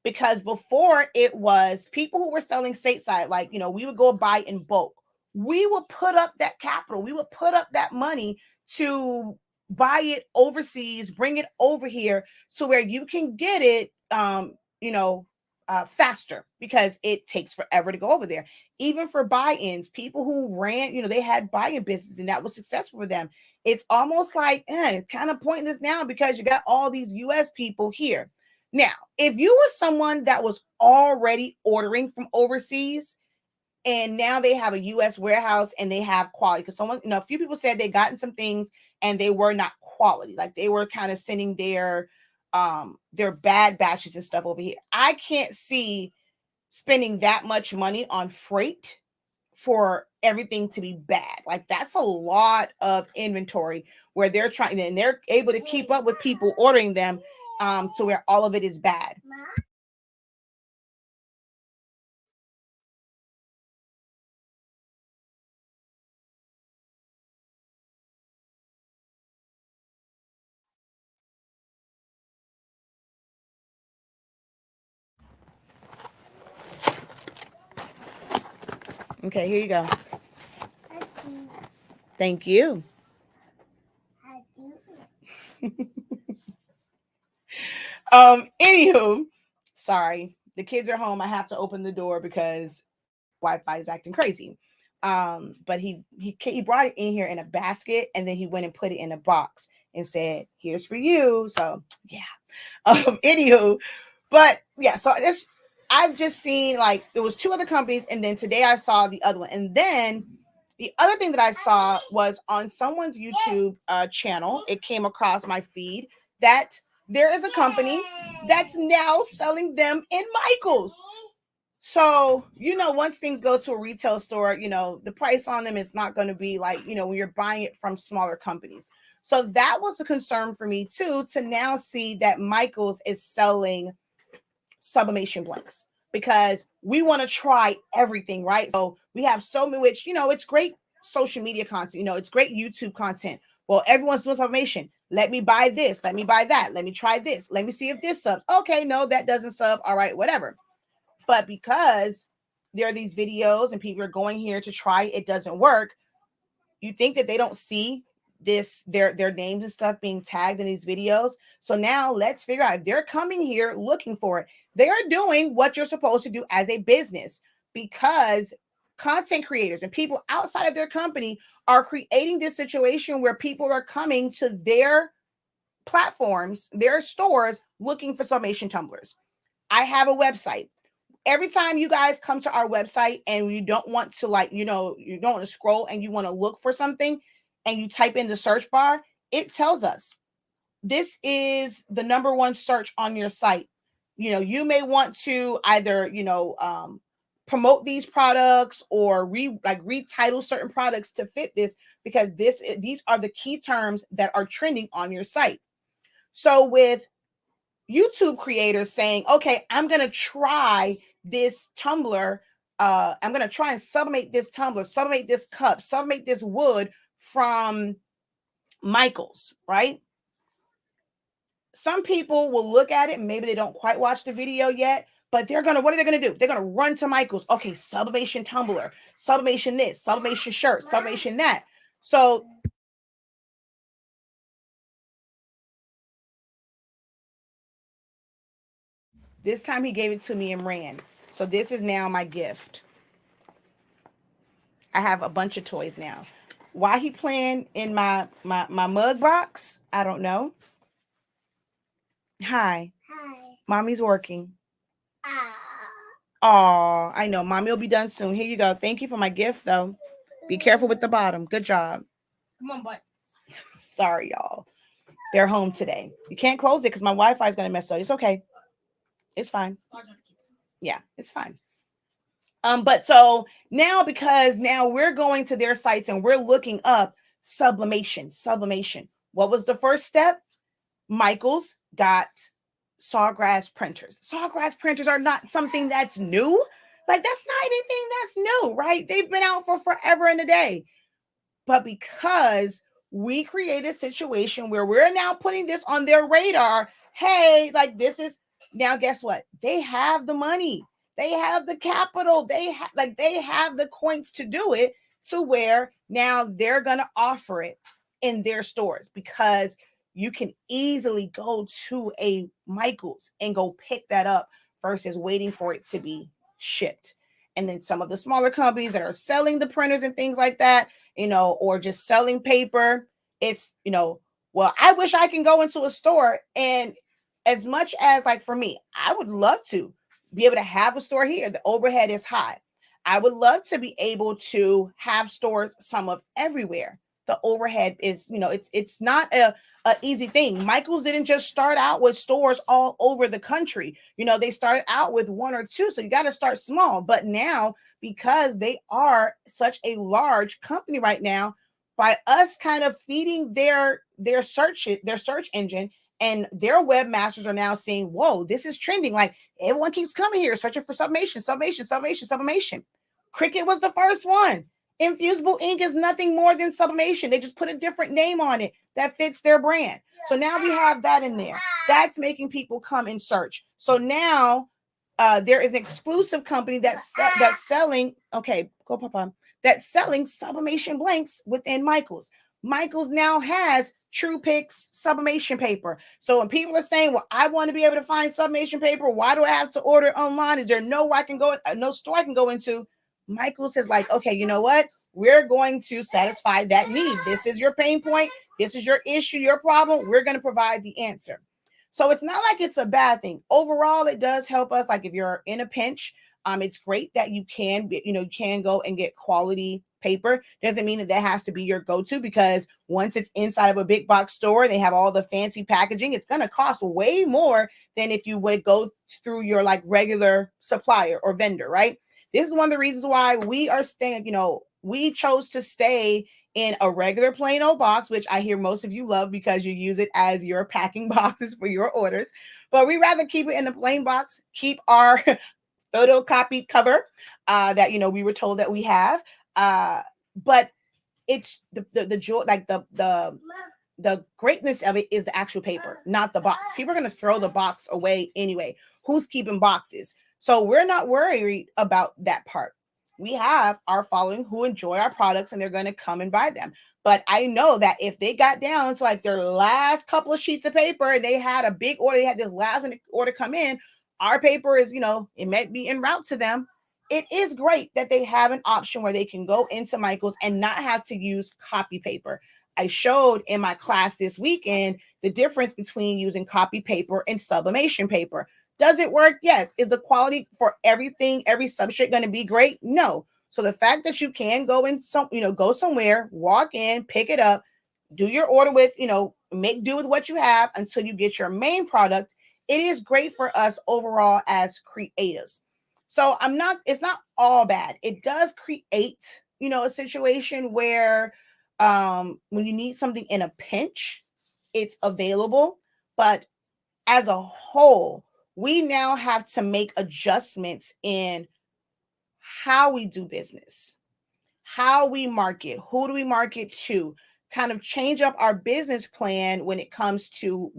Because before it was people who were selling stateside, like, we would go buy in bulk. We would put up that capital. We would put up that money to buy it overseas, bring it over here so where you can get it, faster because it takes forever to go over there. Even for buy-ins, people who ran, they had buy-in business and that was successful for them. It's almost like kind of pointless now because you got all these US people here. Now, if you were someone that was already ordering from overseas and now they have a US warehouse and they have quality, because a few people said they gotten some things and they were not quality, like they were kind of sending their bad batches and stuff over here. I can't see spending that much money on freight for everything to be bad. Like that's a lot of inventory where they're trying and they're able to keep up with people ordering them to where all of it is bad. Okay, here you go. Thank you. Anywho, sorry, the kids are home. I have to open the door because Wi-Fi is acting crazy. But he brought it in here in a basket and then he went and put it in a box and said, "Here's for you." So yeah. Anywho, but yeah, so I've just seen like there was two other companies, and then today I saw the other one, and then the other thing that I saw was on someone's YouTube channel. It came across my feed that there is a company that's now selling them in Michael's. So, once things go to a retail store, the price on them is not going to be like, when you're buying it from smaller companies. So that was a concern for me too, to now see that Michael's is selling sublimation blanks. because we want to try everything, right? So we have so many, which, it's great social media content, it's great YouTube content. Well, everyone's doing sublimation. Let me buy this. Let me buy that. Let me try this. Let me see if this subs. Okay, no, that doesn't sub. All right, whatever. But because there are these videos and people are going here to try, it doesn't work. You think that they don't see this, their names and stuff being tagged in these videos. So now let's figure out if they're coming here looking for it. They're doing what you're supposed to do as a business, because content creators and people outside of their company are creating this situation where people are coming to their platforms, their stores, looking for sublimation tumblers. I have a website. Every time you guys come to our website and you don't want to, you don't want to scroll and you want to look for something and you type in the search bar, it tells us this is the number one search on your site. You may want to either, promote these products or retitle certain products to fit this, because these are the key terms that are trending on your site. So with YouTube creators saying, okay, I'm going to try this tumbler. I'm going to try and sublimate this tumbler, sublimate this cup, sublimate this wood from Michael's, right? Some people will look at it and maybe they don't quite watch the video yet, but what are they going to do? They're going to run to Michael's. Okay, sublimation tumbler, sublimation this, sublimation shirt, sublimation that. So this time he gave it to me and ran. So this is now my gift. I have a bunch of toys now. Why he playing in my mug box? I don't know. Hi. Hi. Mommy's working. Oh, I know. Mommy will be done soon. Here you go. Thank you for my gift, though. Be careful with the bottom. Good job. Come on, bud. Sorry, y'all. They're home today. You can't close it because my Wi-Fi is going to mess up. It's okay. It's fine. Yeah, it's fine. But so now, because now we're going to their sites and we're looking up sublimation. What was the first step? Michael's got sawgrass printers. Sawgrass printers are not something that's new. Like, that's not anything that's new, right? They've been out for forever and a day. But because we create a situation where we're now putting this on their radar, hey, like, this is now, guess what? They have the money. They have the capital. They have the coins to do it, to where now they're going to offer it in their stores, because you can easily go to a Michael's and go pick that up versus waiting for it to be shipped. And then some of the smaller companies that are selling the printers and things like that, or just selling paper, it's, well, I wish I can go into a store, and as much as, like, for me, I would love to be able to have a store here. The overhead is high. I would love to be able to have stores, some of everywhere. The overhead is, it's not a easy thing. Michael's didn't just start out with stores all over the country. They started out with one or two. So you got to start small. But now, because they are such a large company right now, by us kind of feeding their search engine, and their webmasters are now saying, whoa, this is trending. Like, everyone keeps coming here searching for sublimation. Cricut was the first one. Infusible ink is nothing more than sublimation. They just put a different name on it that fits their brand. So now we have that in there. That's making people come and search. So now there is an exclusive company that's selling. Okay, go, Papa. That's selling sublimation blanks within Michael's. Michael's now has True Picks sublimation paper. So when people are saying, well, I want to be able to find sublimation paper, why do I have to order it online? Is there no store I can go into? Michael says, like, okay, you know what? We're going to satisfy that need. This is your pain point. This is your issue, your problem. We're going to provide the answer. So it's not like it's a bad thing. Overall, it does help us. Like, if you're in a pinch, it's great that you can go and get quality paper. Doesn't mean that has to be your go-to, because once it's inside of a big box store, they have all the fancy packaging. It's going to cost way more than if you would go through your, like, regular supplier or vendor, right? This is one of the reasons why we are staying, we chose to stay in a regular plain old box, which I hear most of you love because you use it as your packing boxes for your orders. But we rather keep it in the plain box, keep our photocopied cover that we were told that we have. But it's the joy, like the greatness of it is the actual paper, not the box. People are going to throw the box away anyway. Who's keeping boxes? So we're not worried about that part. We have our following who enjoy our products and they're going to come and buy them. But I know that if they got down to like their last couple of sheets of paper, they had a big order, they had this last minute order come in, our paper is, it might be en route to them. It is great that they have an option where they can go into Michael's and not have to use copy paper. I showed in my class this weekend the difference between using copy paper and sublimation paper. Does it work? Yes. Is the quality for everything, every substrate going to be great? No. So the fact that you can go in go somewhere, walk in, pick it up, do your order with, make do with what you have until you get your main product. It is great for us overall as creatives. So it's not all bad. It does create, a situation where when you need something in a pinch, it's available. But as a whole, we now have to make adjustments in how we do business, how we market, who do we market to, kind of change up our business plan when it comes to,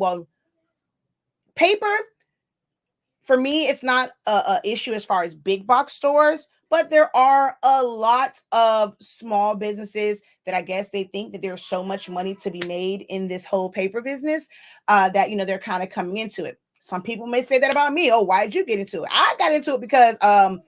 paper. For me, it's not a issue as far as big box stores, but there are a lot of small businesses that I guess they think that there's so much money to be made in this whole paper business that, they're kind of coming into it. Some people may say that about me. Oh, why did you get into it? I got into it because I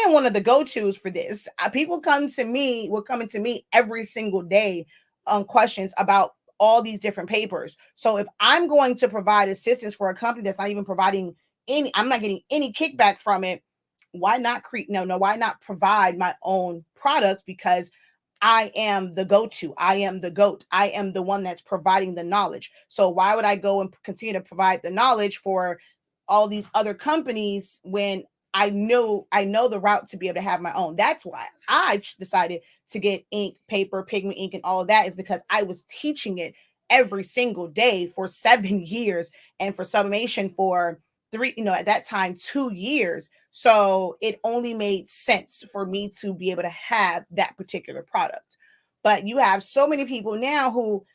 am one of the go-tos for this. People were coming to me every single day on questions about all these different papers. So if I'm going to provide assistance for a company that's not even providing I'm not getting any kickback from it, why not why not provide my own products? Because I am the go-to. I am the GOAT. I am the one that's providing the knowledge. So why would I go and continue to provide the knowledge for all these other companies when I know the route to be able to have my own? That's why I decided to get ink, paper, pigment ink, and all of that, is because I was teaching it every single day for 7 years, and for sublimation for 3, at that time, 2 years. So it only made sense for me to be able to have that particular product. But you have so many people now who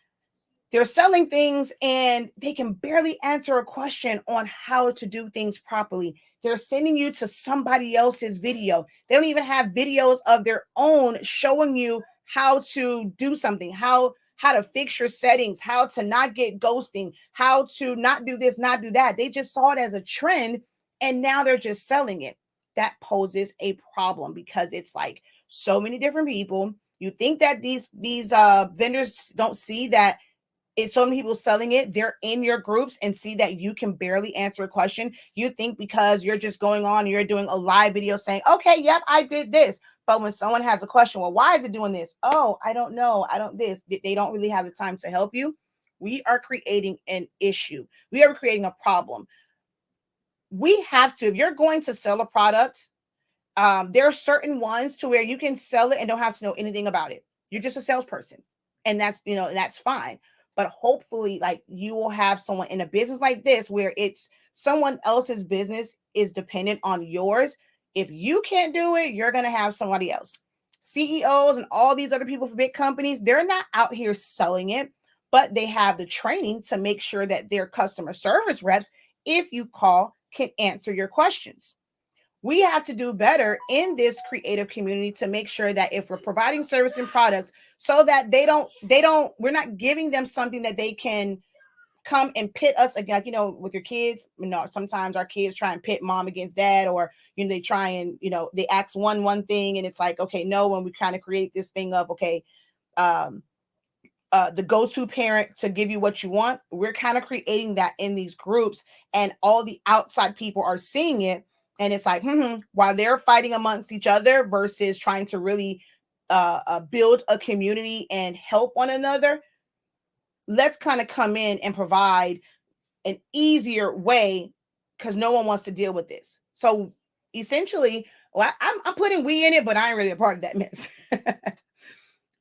they're selling things and they can barely answer a question on how to do things properly. They're sending you to somebody else's video. They don't even have videos of their own showing you how to do something, how to fix your settings, how to not get ghosting, how to not do this, not do that. They just saw it as a trend and now they're just selling it. That poses a problem because it's like so many different people. You think that these vendors don't see that if so many people selling it, they're in your groups and see that you can barely answer a question. You think because you're just going on, you're doing a live video saying, okay, yep, I did this. But when someone has a question, well, why is it doing this? Oh, I don't know. I don't this. They don't really have the time to help you. We are creating an issue. We are creating a problem. We have to, if you're going to sell a product, there are certain ones to where you can sell it and don't have to know anything about it. You're just a salesperson. And that's fine. But hopefully, like, you will have someone in a business like this where it's someone else's business is dependent on yours. If you can't do it, you're going to have somebody else. CEOs and all these other people for big companies, they're not out here selling it, but they have the training to make sure that their customer service reps, if you call, can answer your questions. We have to do better in this creative community to make sure that if we're providing service and products, so that we're not giving them something that they can come and pit us against, like, with your kids. Sometimes our kids try and pit mom against dad, or, they try and, they ask one thing and it's like, okay, no, when we kind of create this thing of, okay, the go-to parent to give you what you want, we're kind of creating that in these groups, and all the outside people are seeing it. And it's like, while they're fighting amongst each other versus trying to really build a community and help one another, let's kind of come in and provide an easier way, because no one wants to deal with this. So essentially, I'm putting we in it, but I ain't really a part of that mess.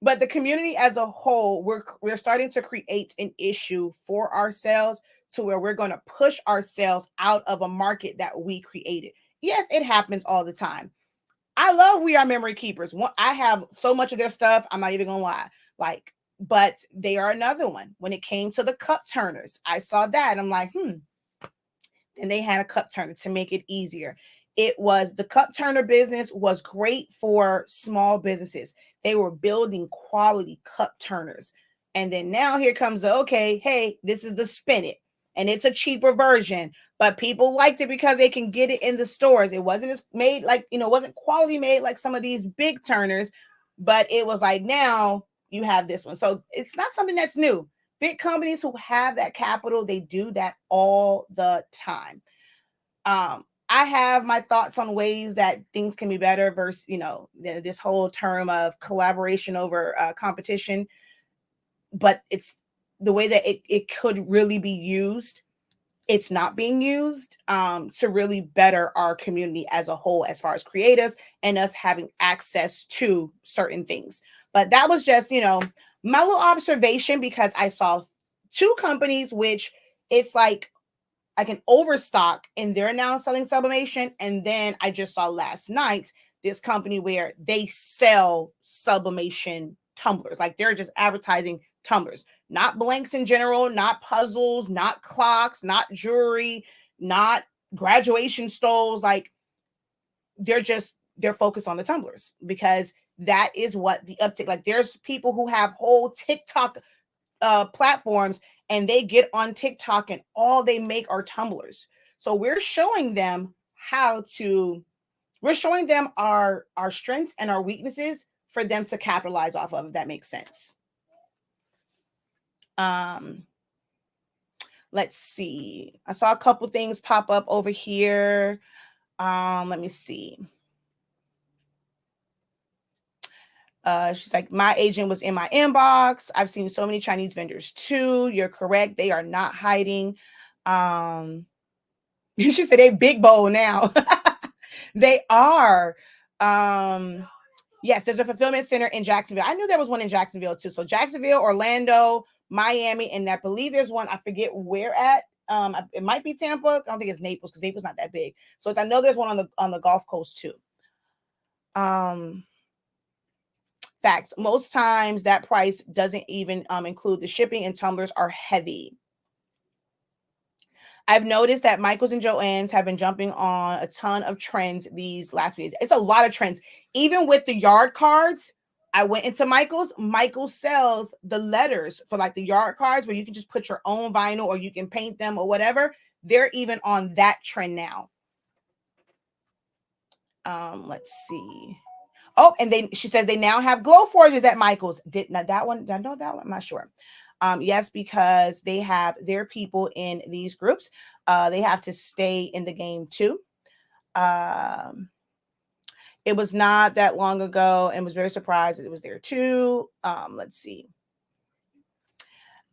But the community as a whole, we're starting to create an issue for ourselves, to where we're going to push ourselves out of a market that we created. Yes, it happens all the time. I love We Are Memory Keepers. I have so much of their stuff. I'm not even gonna lie. Like, but they are another one. When it came to the cup turners, I saw that and I'm like, and they had a cup turner to make it easier. It was the cup turner business was great for small businesses. They were building quality cup turners. And then now here comes the okay, hey, this is the spin it. And it's a cheaper version, but people liked it because they can get it in the stores. It wasn't as made like, it wasn't quality made like some of these big turners, but it was like now you have this one. So it's not something that's new. Big companies who have that capital, they do that all the time. I have my thoughts on ways that things can be better versus, this whole term of collaboration over competition, but it's the way that it could really be used. It's not being used to really better our community as a whole, as far as creatives and us having access to certain things. But that was just, my little observation, because I saw two companies, which it's like I can overstock and they're now selling sublimation. And then I just saw last night this company where they sell sublimation tumblers. Like they're just advertising tumblers, not blanks in general, not puzzles, not clocks, not jewelry, not graduation stoles. Like they're focused on the tumblers because that is what the uptick. Like there's people who have whole TikTok platforms and they get on TikTok and all they make are tumblers. So we're showing them our strengths and our weaknesses for them to capitalize off of, if that makes sense. Let's see. I saw a couple things pop up over here. Let me see. She's like, my agent was in my inbox. I've seen so many Chinese vendors too. You're correct. They are not hiding. She said they big bowl now. They are. Yes, there's a fulfillment center in Jacksonville. I knew there was one in Jacksonville too. So Jacksonville, Orlando, Miami, and I believe there's one. I forget where at. It might be Tampa. I don't think it's Naples because Naples not that big. So I know there's one on the Gulf Coast too. Facts. Most times that price doesn't even include the shipping, and tumblers are heavy. I've noticed that Michaels and Joann's have been jumping on a ton of trends these last few days. It's a lot of trends. Even with the yard cards, I went into Michaels. Michaels sells the letters for like the yard cards where you can just put your own vinyl or you can paint them or whatever. They're even on that trend now. Let's see. Oh, and she said they now have glow forges at Michaels. Did not that one? Did I know that one? I'm not sure. Yes, because they have their people in these groups. They have to stay in the game too. It was not that long ago and was very surprised that it was there too. Let's see.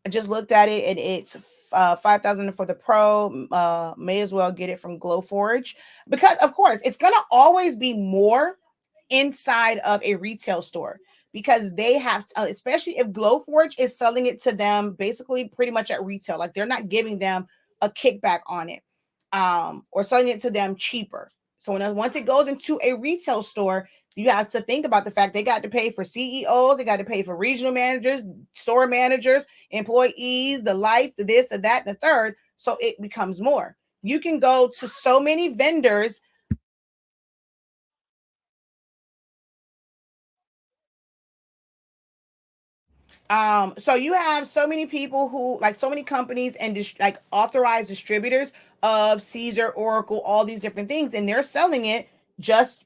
I just looked at it and it's $5,000 for the pro. May as well get it from Glowforge because, of course, it's gonna always be more inside of a retail store because they have to, especially if Glowforge is selling it to them basically pretty much at retail. Like they're not giving them a kickback on it or selling it to them cheaper. So once it goes into a retail store, you have to think about the fact they got to pay for CEOs, they got to pay for regional managers, store managers, employees, the lights, the this, the that, the third. So it becomes more. You can go to so many vendors. So you have so many people who like so many companies and like authorized distributors of Caesar, Oracle, all these different things, and they're selling it just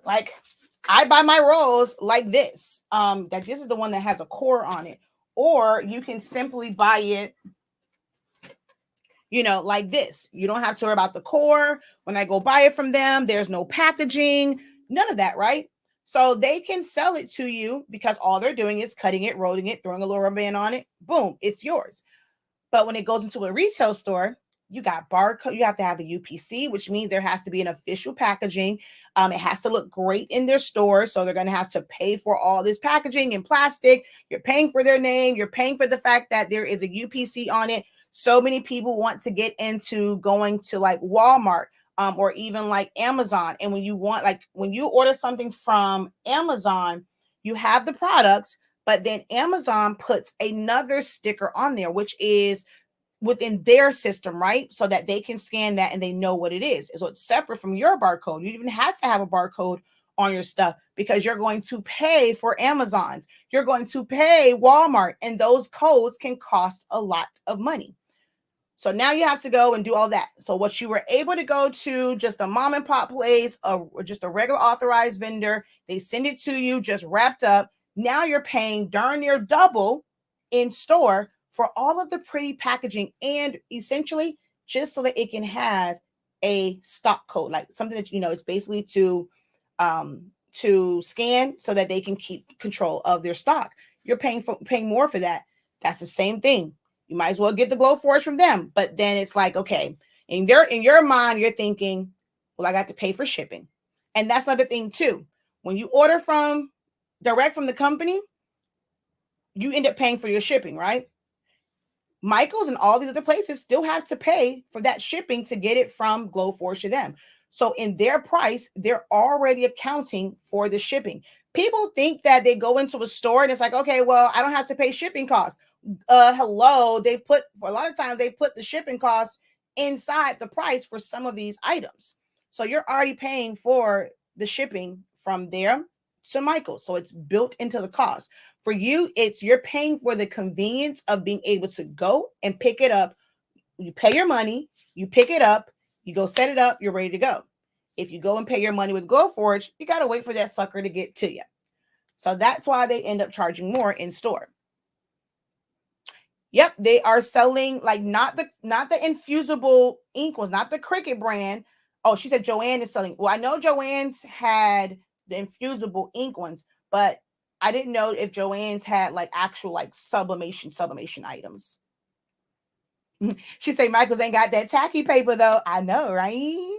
like I buy my rolls like this. That this is the one that has a core on it, or you can simply buy it, like this. You don't have to worry about the core. When I go buy it from them, there's no packaging, none of that, right? So they can sell it to you because all they're doing is cutting it, rolling it, throwing a little rubber band on it. Boom, it's yours. But when it goes into a retail store, you got barcode. You have to have the UPC, which means there has to be an official packaging. It has to look great in their store. So they're going to have to pay for all this packaging and plastic. You're paying for their name. You're paying for the fact that there is a UPC on it. So many people want to get into going to like Walmart, or even like Amazon. And when you want, like when you order something from Amazon, you have the product, but then Amazon puts another sticker on there, which is within their system, right? So that they can scan that and they know what it is. So it's separate from your barcode. You even have to have a barcode on your stuff because you're going to pay for Amazon's, you're going to pay Walmart, and those codes can cost a lot of money. So now you have to go and do all that. So what you were able to go to just a mom and pop place, or just a regular authorized vendor, they send it to you just wrapped up. Now you're paying darn near double in store for all of the pretty packaging, and essentially just so that it can have a stock code, like something that it's basically to scan so that they can keep control of their stock. You're paying more for that. That's the same thing. You might as well get the Glowforge from them. But then it's like, okay, in your mind, you're thinking, well, I got to pay for shipping. And that's another thing too. When you order from direct from the company, you end up paying for your shipping, right? Michael's and all these other places still have to pay for that shipping to get it from Glowforge to them. So in their price, they're already accounting for the shipping. People think that they go into a store and it's like, okay, well, I don't have to pay shipping costs. Hello, for a lot of times they put the shipping costs inside the price for some of these items. So you're already paying for the shipping from there to Michael. So it's built into the cost. For you, you're paying for the convenience of being able to go and pick it up. You pay your money, you pick it up, you go set it up, you're ready to go. If you go and pay your money with Glowforge, you got to wait for that sucker to get to you. So that's why they end up charging more in store. Yep, they are selling like not the infusible ink ones, not the Cricut brand. Oh, she said Joanne is selling. Well, I know Joanne's had the infusible ink ones, but I didn't know if Joanne's had like actual like sublimation items. She said Michael's ain't got that tacky paper though. I know, right?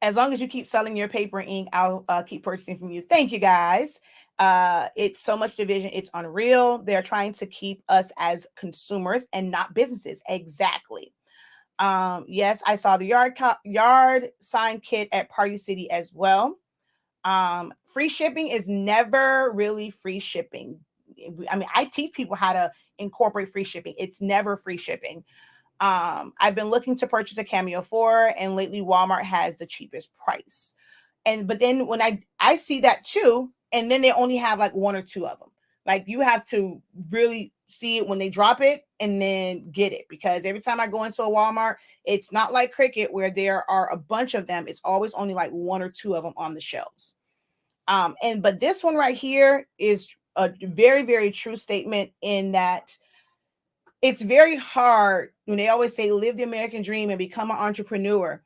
As long as you keep selling your paper and ink, I'll keep purchasing from you. Thank you, guys. It's so much division. It's unreal. They're trying to keep us as consumers and not businesses. Exactly. Yes, I saw the yard sign kit at Party City as well. Free shipping is never really free shipping. I mean, I teach people how to incorporate free shipping. It's never free shipping. I've been looking to purchase a Cameo 4, and lately Walmart has the cheapest price. But then when I see that too, and then they only have like one or two of them. Like you have to really see it when they drop it and then get it, because every time I go into a Walmart, it's not like Cricut where there are a bunch of them. It's always only like one or two of them on the shelves. But this one right here is a very, very true statement in that it's very hard when they always say live the American dream and become an entrepreneur.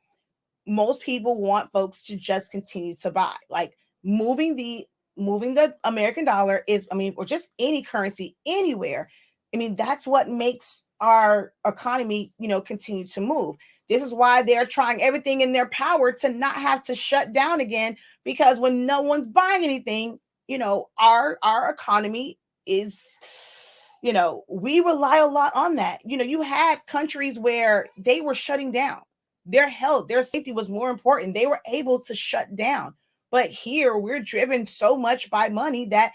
Most people want folks to just continue to buy. Like moving the American dollar is, or just any currency anywhere. That's what makes our economy, continue to move. This is why they're trying everything in their power to not have to shut down again, because when no one's buying anything, our economy is, we rely a lot on that. You had countries where they were shutting down. Their health, their safety was more important. They were able to shut down. But here we're driven so much by money that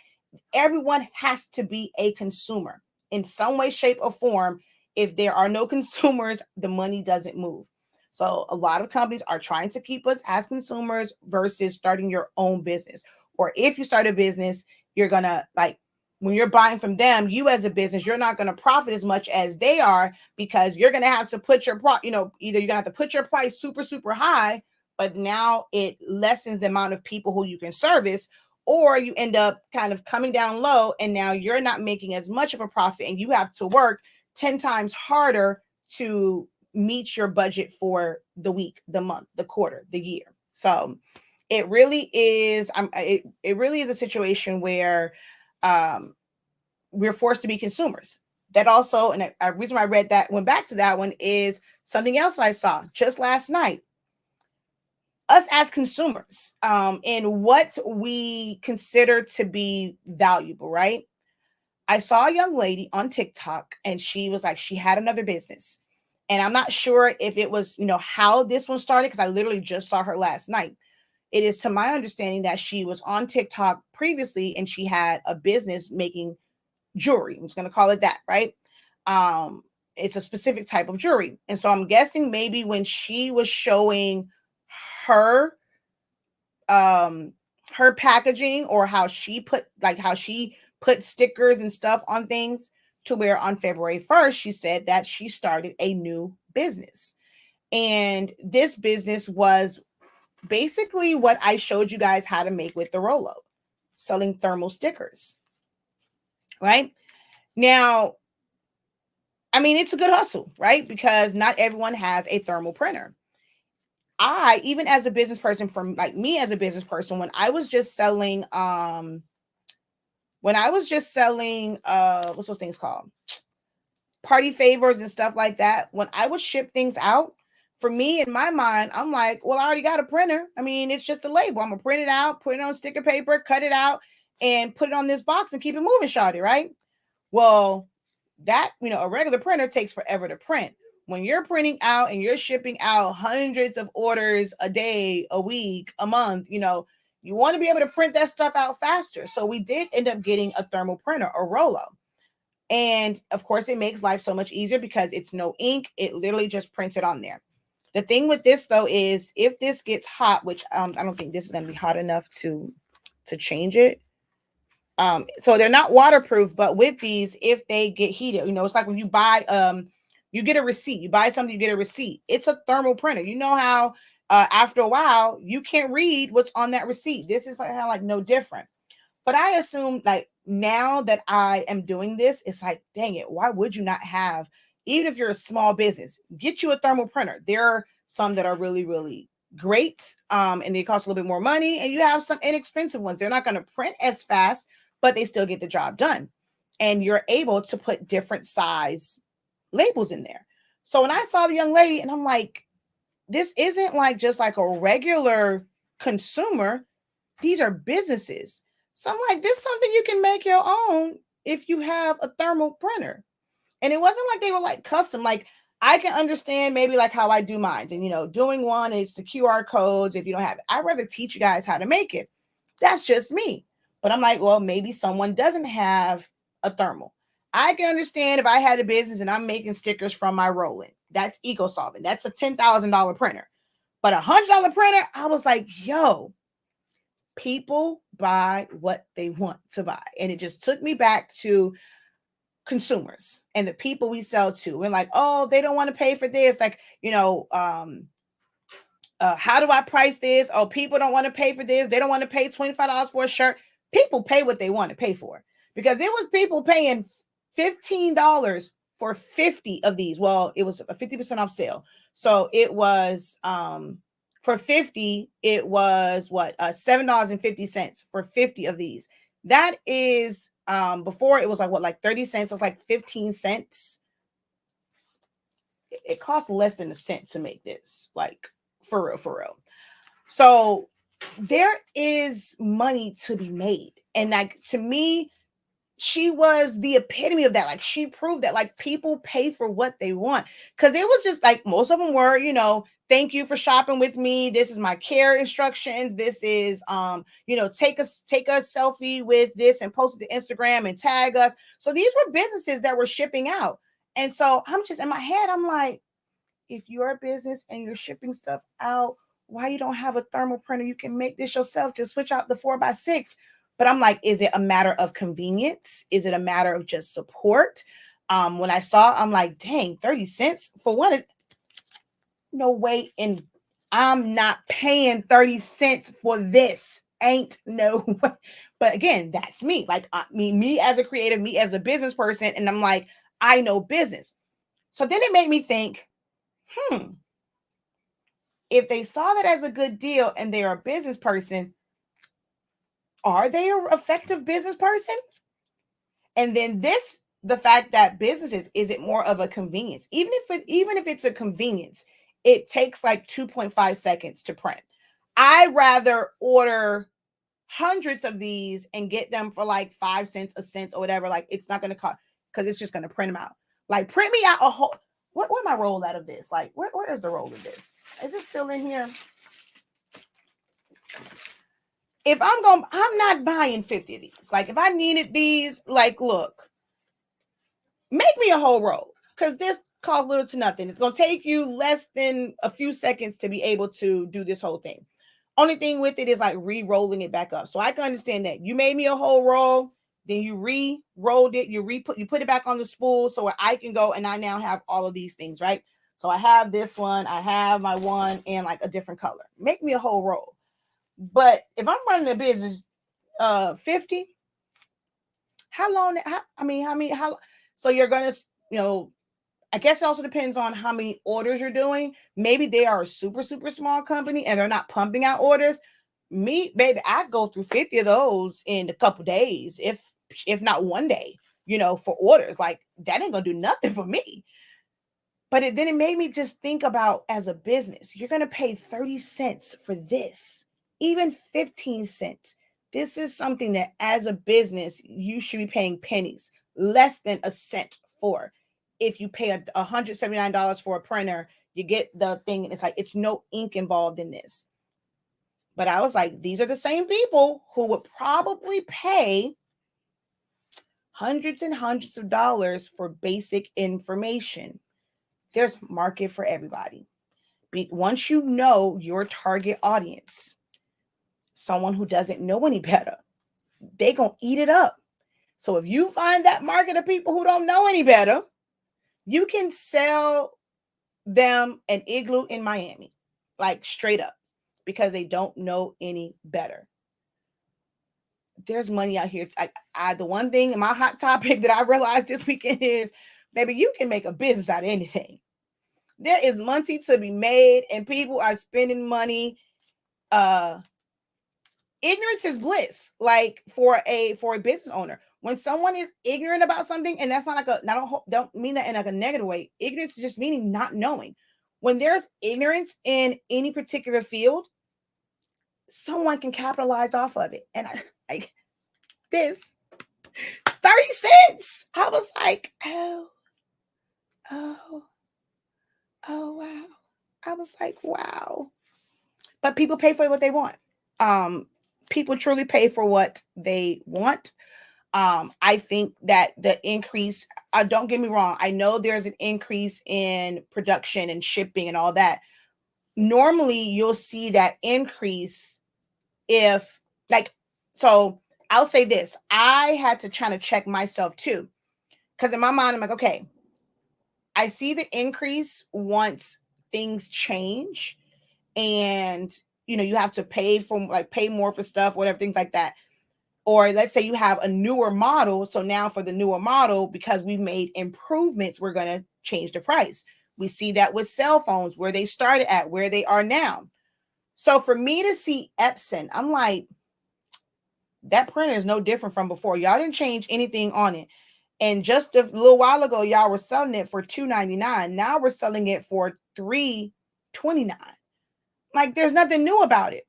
everyone has to be a consumer in some way, shape, or form. If there are no consumers, the money doesn't move. So a lot of companies are trying to keep us as consumers versus starting your own business. Or if you start a business, you're going to when you're buying from them, you as a business, you're not going to profit as much as they are, because you're going to have to put your either you're going to have to put your price super, super high, but now it lessens the amount of people who you can service, or you end up kind of coming down low and now you're not making as much of a profit and you have to work 10 times harder to meet your budget for the week, the month, the quarter, the year. So it really is, it really is a situation where we're forced to be consumers. That also, and a reason why I went back to that one, is something else that I saw just last night. Us as consumers, and what we consider to be valuable, right? I saw a young lady on TikTok and she was like, she had another business. And I'm not sure if it was, how this one started because I literally just saw her last night. It is to my understanding that she was on TikTok previously and she had a business making jewelry. I'm just going to call it that, right? It's a specific type of jewelry. And so I'm guessing maybe when she was showing her her packaging or how she put stickers and stuff on things, to where on February 1st she said that she started a new business. And this business was basically what I showed you guys how to make with the Rolo, selling thermal stickers. Right? Now, I mean, it's a good hustle, right? Because not everyone has a thermal printer. I, even as a business person, when I was just selling, what's those things called? Party favors and stuff like that. When I would ship things out, for me, in my mind, I'm like, well, I already got a printer. I mean, it's just a label. I'm gonna print it out, put it on sticker paper, cut it out, and put it on this box and keep it moving, shawty, right? Well, that, a regular printer takes forever to print. When you're printing out and you're shipping out hundreds of orders a day, a week, a month, you want to be able to print that stuff out faster. So we did end up getting a thermal printer, a Rolo. And of course, it makes life so much easier because it's no ink. It literally just prints it on there. The thing with this, though, is if this gets hot, which I don't think this is going to be hot enough to change it. So they're not waterproof, but with these, if they get heated, it's like when you buy, you get a receipt, you buy something, you get a receipt. It's a thermal printer. You know how after a while you can't read what's on that receipt. This is like no different. But I assume like now that I am doing this, it's like, dang it, why would you not have, even if you're a small business, get you a thermal printer? There are some that are really, really great, and they cost a little bit more money, and you have some inexpensive ones. They're not going to print as fast, but they still get the job done. And you're able to put different size labels in there. So when I saw the young lady, and I'm like, this isn't like just like a regular consumer. These are businesses. So I'm like, this is something you can make your own if you have a thermal printer. And it wasn't like they were like custom. Like I can understand maybe like how I do mine. And, doing one, it's the QR codes. If you don't have it, I'd rather teach you guys how to make it. That's just me. But I'm like, well, maybe someone doesn't have a thermal. I can understand if I had a business and I'm making stickers from my Roland. That's eco-solvent. That's a $10,000 printer. But $100 printer, I was like, yo, people buy what they want to buy. And it just took me back to consumers and the people we sell to. We're like, oh, they don't want to pay for this. Like, how do I price this? Oh, people don't want to pay for this. They don't want to pay $25 for a shirt. People pay what they want to pay for, because it was people paying $15 for 50 of these. Well, it was a 50% off sale. So it was, for 50, it was what? $7.50 for 50 of these. That is, before it was like what, like 30 cents. It's like 15 cents. It costs less than a cent to make this, like for real. So there is money to be made. And like, to me, she was the epitome of that. Like she proved that like people pay for what they want. Cause it was just like, most of them were, thank you for shopping with me. This is my care instructions. This is, take a selfie with this and post it to Instagram and tag us. So these were businesses that were shipping out. And so I'm just in my head, I'm like, if you're a business and you're shipping stuff out, why you don't have a thermal printer? You can make this yourself. Just switch out the 4x6. But I'm like, is it a matter of convenience? Is it a matter of just support? When I saw, I'm like, dang, 30 cents for one. No way. And I'm not paying 30 cents for this. Ain't no way. But again, that's me. Like me as a creative, me as a business person. And I'm like, I know business. So then it made me think, if they saw that as a good deal and they're a business person, are they an effective business person? And then the fact that businesses, is it more of a convenience? Even if it's a convenience, it takes like 2.5 seconds to print. I rather order hundreds of these and get them for like 5 cents, a cent, or whatever. Like, it's not going to cost, because it's just going to print them out. Like, print me out a whole, where am I rolled out of this? Like, where is the roll of this? Is it still in here? If I'm not buying 50 of these. Like, if I needed these, like, look, make me a whole roll, because this costs little to nothing. It's going to take you less than a few seconds to be able to do this whole thing. Only thing with it is like re-rolling it back up. So I can understand that. You made me a whole roll, then you re-rolled it, you put it back on the spool so I can go, and I now have all of these things, right? So I have this one, I have my one in like a different color. Make me a whole roll. But if I'm running a business 50, how long, so you're gonna, I guess it also depends on how many orders you're doing. Maybe they are a super, super small company and they're not pumping out orders. Me, baby, I go through 50 of those in a couple days, if not one day, for orders. Like, that ain't gonna do nothing for me. But then it made me just think about, as a business, you're gonna pay 30 cents for this, even 15 cents. This is something that, as a business, you should be paying pennies, less than a cent for. If you pay $179 for a printer, you get the thing, and it's like, it's no ink involved in this. But I was like, these are the same people who would probably pay hundreds and hundreds of dollars for basic information. There's market for everybody. Once you know your target audience, someone who doesn't know any better, they gonna eat it up. So if you find that market of people who don't know any better, you can sell them an igloo in Miami, like, straight up, because they don't know any better. There's money out here. The one thing in my hot topic that I realized this weekend is, baby, you can make a business out of anything. There is money to be made, and people are spending money. Ignorance is bliss. Like, for a business owner, when someone is ignorant about something, and that's not like don't mean that in like a negative way. Ignorance is just meaning not knowing. When there's ignorance in any particular field, someone can capitalize off of it. And like this, 30 cents. I was like, oh, wow. I was like, wow. But people pay for what they want. People truly pay for what they want. I think that the increase, don't get me wrong, I know there's an increase in production and shipping and all that. Normally, you'll see that increase if, like, so I'll say this. I had to try to check myself too, because in my mind, I'm like, okay, I see the increase once things change, and you have to pay more for stuff, whatever, things like that. Or let's say you have a newer model. So now for the newer model, because we've made improvements, we're going to change the price. We see that with cell phones, where they started at, where they are now. So for me to see Epson, I'm like, that printer is no different from before. Y'all didn't change anything on it. And just a little while ago, y'all were selling it for $2.99. Now we're selling it for $3.29. Like, there's nothing new about it.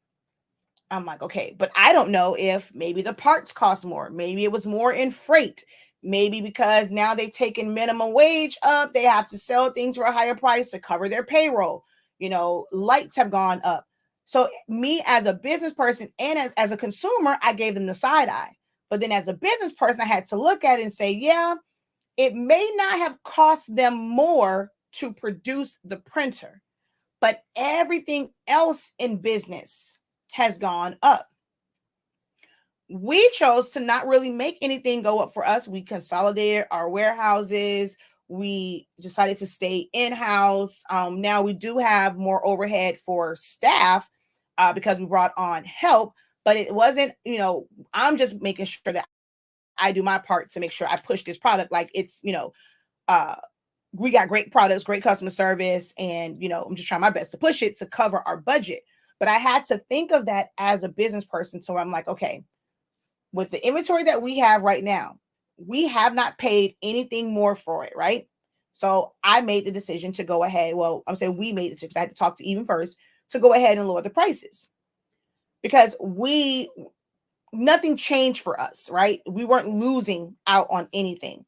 I'm like, okay, but I don't know if maybe the parts cost more. Maybe it was more in freight. Maybe because now they've taken minimum wage up, they have to sell things for a higher price to cover their payroll. Lights have gone up. So me, as a business person and as a consumer, I gave them the side eye. But then as a business person, I had to look at it and say, yeah, it may not have cost them more to produce the printer, but everything else in business has gone up. We chose to not really make anything go up for us. We consolidated our warehouses. We decided to stay in-house. Now we do have more overhead for staff because we brought on help, but it wasn't, I'm just making sure that I do my part to make sure I push this product like it's, we got great products, great customer service, and I'm just trying my best to push it to cover our budget. But I had to think of that as a business person. So I'm like, okay, with the inventory that we have right now, we have not paid anything more for it, right? So I made the decision to go ahead. Well, I'm saying we made the decision. I had to talk to Even first to go ahead and lower the prices, because nothing changed for us, right? We weren't losing out on anything.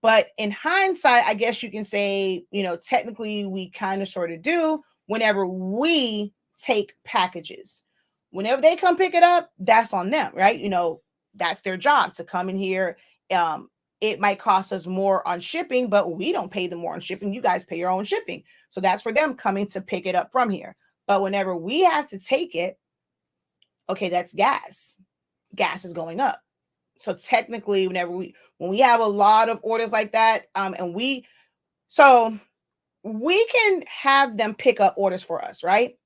But in hindsight, I guess you can say, technically we kind of sort of do whenever we take packages. Whenever they come pick it up, that's on them, right? That's their job to come in here. It might cost us more on shipping, but we don't pay them more on shipping. You guys pay your own shipping. So that's for them coming to pick it up from here. But whenever we have to take it, okay, that's gas. Gas is going up. So technically, when we have a lot of orders like that, so we can have them pick up orders for us, right?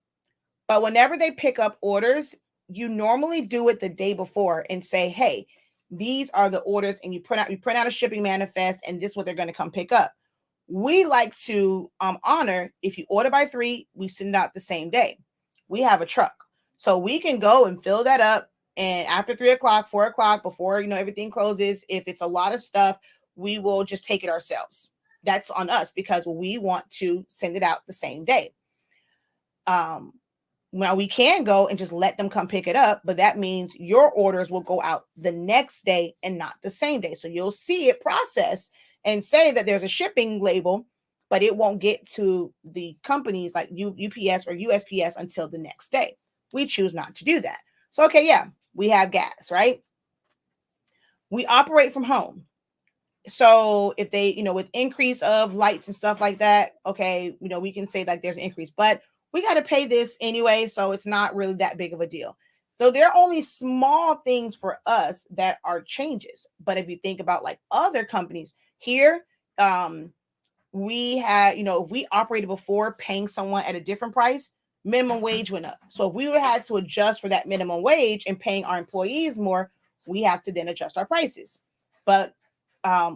But whenever they pick up orders, you normally do it the day before and say, hey, these are the orders, and you print out a shipping manifest, and this is what they're going to come pick up. We like to honor, if you order by 3, we send it out the same day. We have a truck, so we can go and fill that up. And after 3 o'clock, 4 o'clock, before everything closes, if it's a lot of stuff, we will just take it ourselves. That's on us because we want to send it out the same day. Now we can go and just let them come pick it up, but that means your orders will go out the next day and not the same day. So you'll see it process and say that there's a shipping label, but it won't get to the companies like UPS or USPS until the next day. We choose not to do that. So, okay, yeah, we have gas, right? We operate from home. So if they, with increase of lights and stuff like that, okay, we can say like there's an increase, but we got to pay this anyway. So it's not really that big of a deal. So there are only small things for us that are changes. But if you think about like other companies here, we had, if we operated before paying someone at a different price, minimum wage went up. So if we would have had to adjust for that minimum wage and paying our employees more, we have to then adjust our prices. But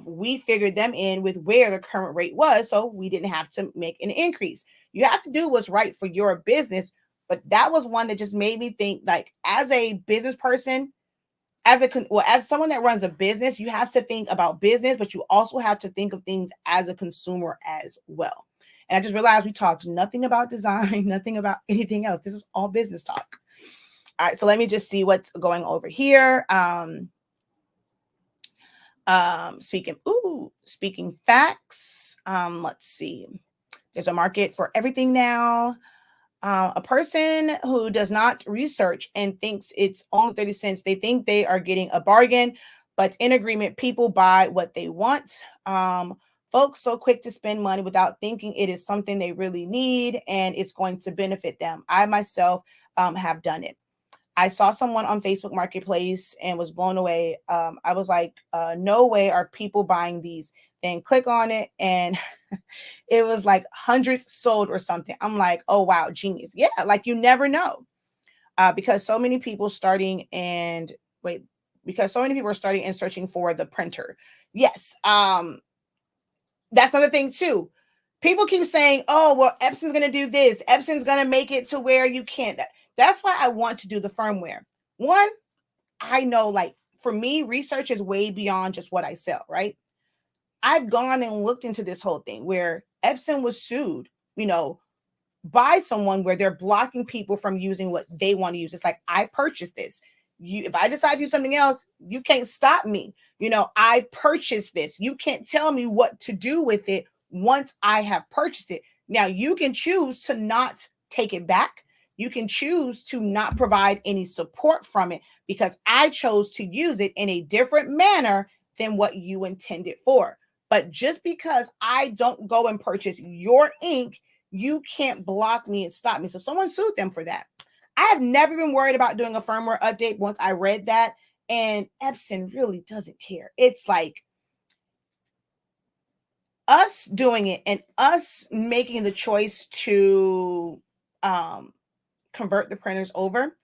we figured them in with where the current rate was, so we didn't have to make an increase. You have to do what's right for your business, but that was one that just made me think, like, as a business person, as someone that runs a business, you have to think about business, but you also have to think of things as a consumer as well. And I just realized we talked nothing about design, nothing about anything else. This is all business talk. All right, so let me just see what's going over here. Speaking facts. Let's see. There's a market for everything now. A person who does not research and thinks it's only 30 cents, they think they are getting a bargain, but in agreement, people buy what they want. Folks so quick to spend money without thinking it is something they really need and it's going to benefit them. I myself have done it. I saw someone on Facebook Marketplace and was blown away. I was like, no way are people buying these. Then click on it and it was like hundreds sold or something. I'm like, oh, wow, genius. Yeah, like you never know. Because so many people are starting and searching for the printer. Yes. That's another thing too. People keep saying, oh, well, Epson's going to do this. Epson's going to make it to where you can't. That's why I want to do the firmware. One, I know, like, for me, research is way beyond just what I sell, right? I've gone and looked into this whole thing where Epson was sued, by someone where they're blocking people from using what they want to use. It's like, I purchased this. If I decide to use something else, you can't stop me. I purchased this. You can't tell me what to do with it once I have purchased it. Now, you can choose to not take it back. You can choose to not provide any support from it because I chose to use it in a different manner than what you intended for. But just because I don't go and purchase your ink, you can't block me and stop me. So someone sued them for that. I have never been worried about doing a firmware update once I read that. And Epson really doesn't care. It's like us doing it and us making the choice to convert the printers over.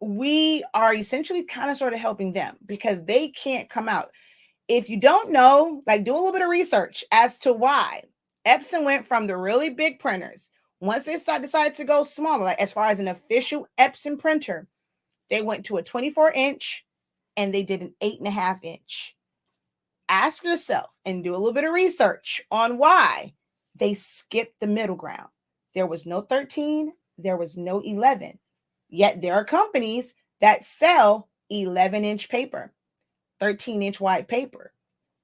We are essentially kind of sort of helping them because they can't come out. If you don't know, like, do a little bit of research as to why Epson went from the really big printers. Once they decided to go smaller, like as far as an official Epson printer, they went to a 24-inch and they did an 8.5-inch. Ask yourself and do a little bit of research on why they skipped the middle ground. There was no 13, there was no 11. Yet there are companies that sell 11-inch paper, 13-inch wide paper.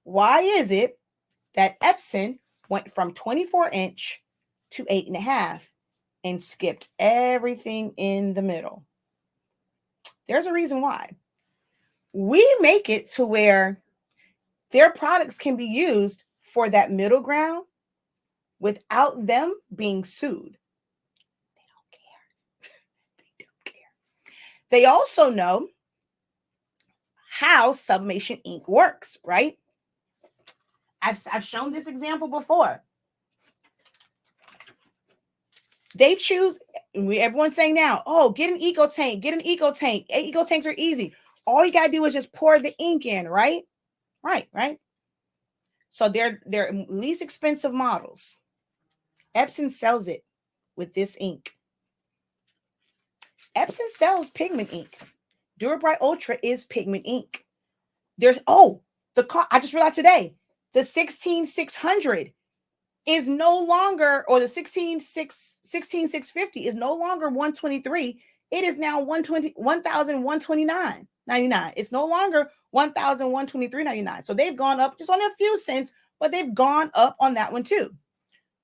Why is it that Epson went from 24-inch to 8.5 and skipped everything in the middle? There's a reason why. We make it to where their products can be used for that middle ground without them being sued. They don't care. They don't care. They also know how sublimation ink works, right? I've shown this example before. They choose, everyone's saying now, oh, get an eco tank, get an eco tank. Eco tanks are easy. All you gotta do is just pour the ink in, right? Right. So they're least expensive models. Epson sells it with this ink. Epson sells pigment ink. Durabright Ultra is pigment ink. There's I just realized today, the 16600 is no longer, or the 16650 is no longer 123. It is now 1129.99. It's no longer 1123.99. So they've gone up just only a few cents, but they've gone up on that one too.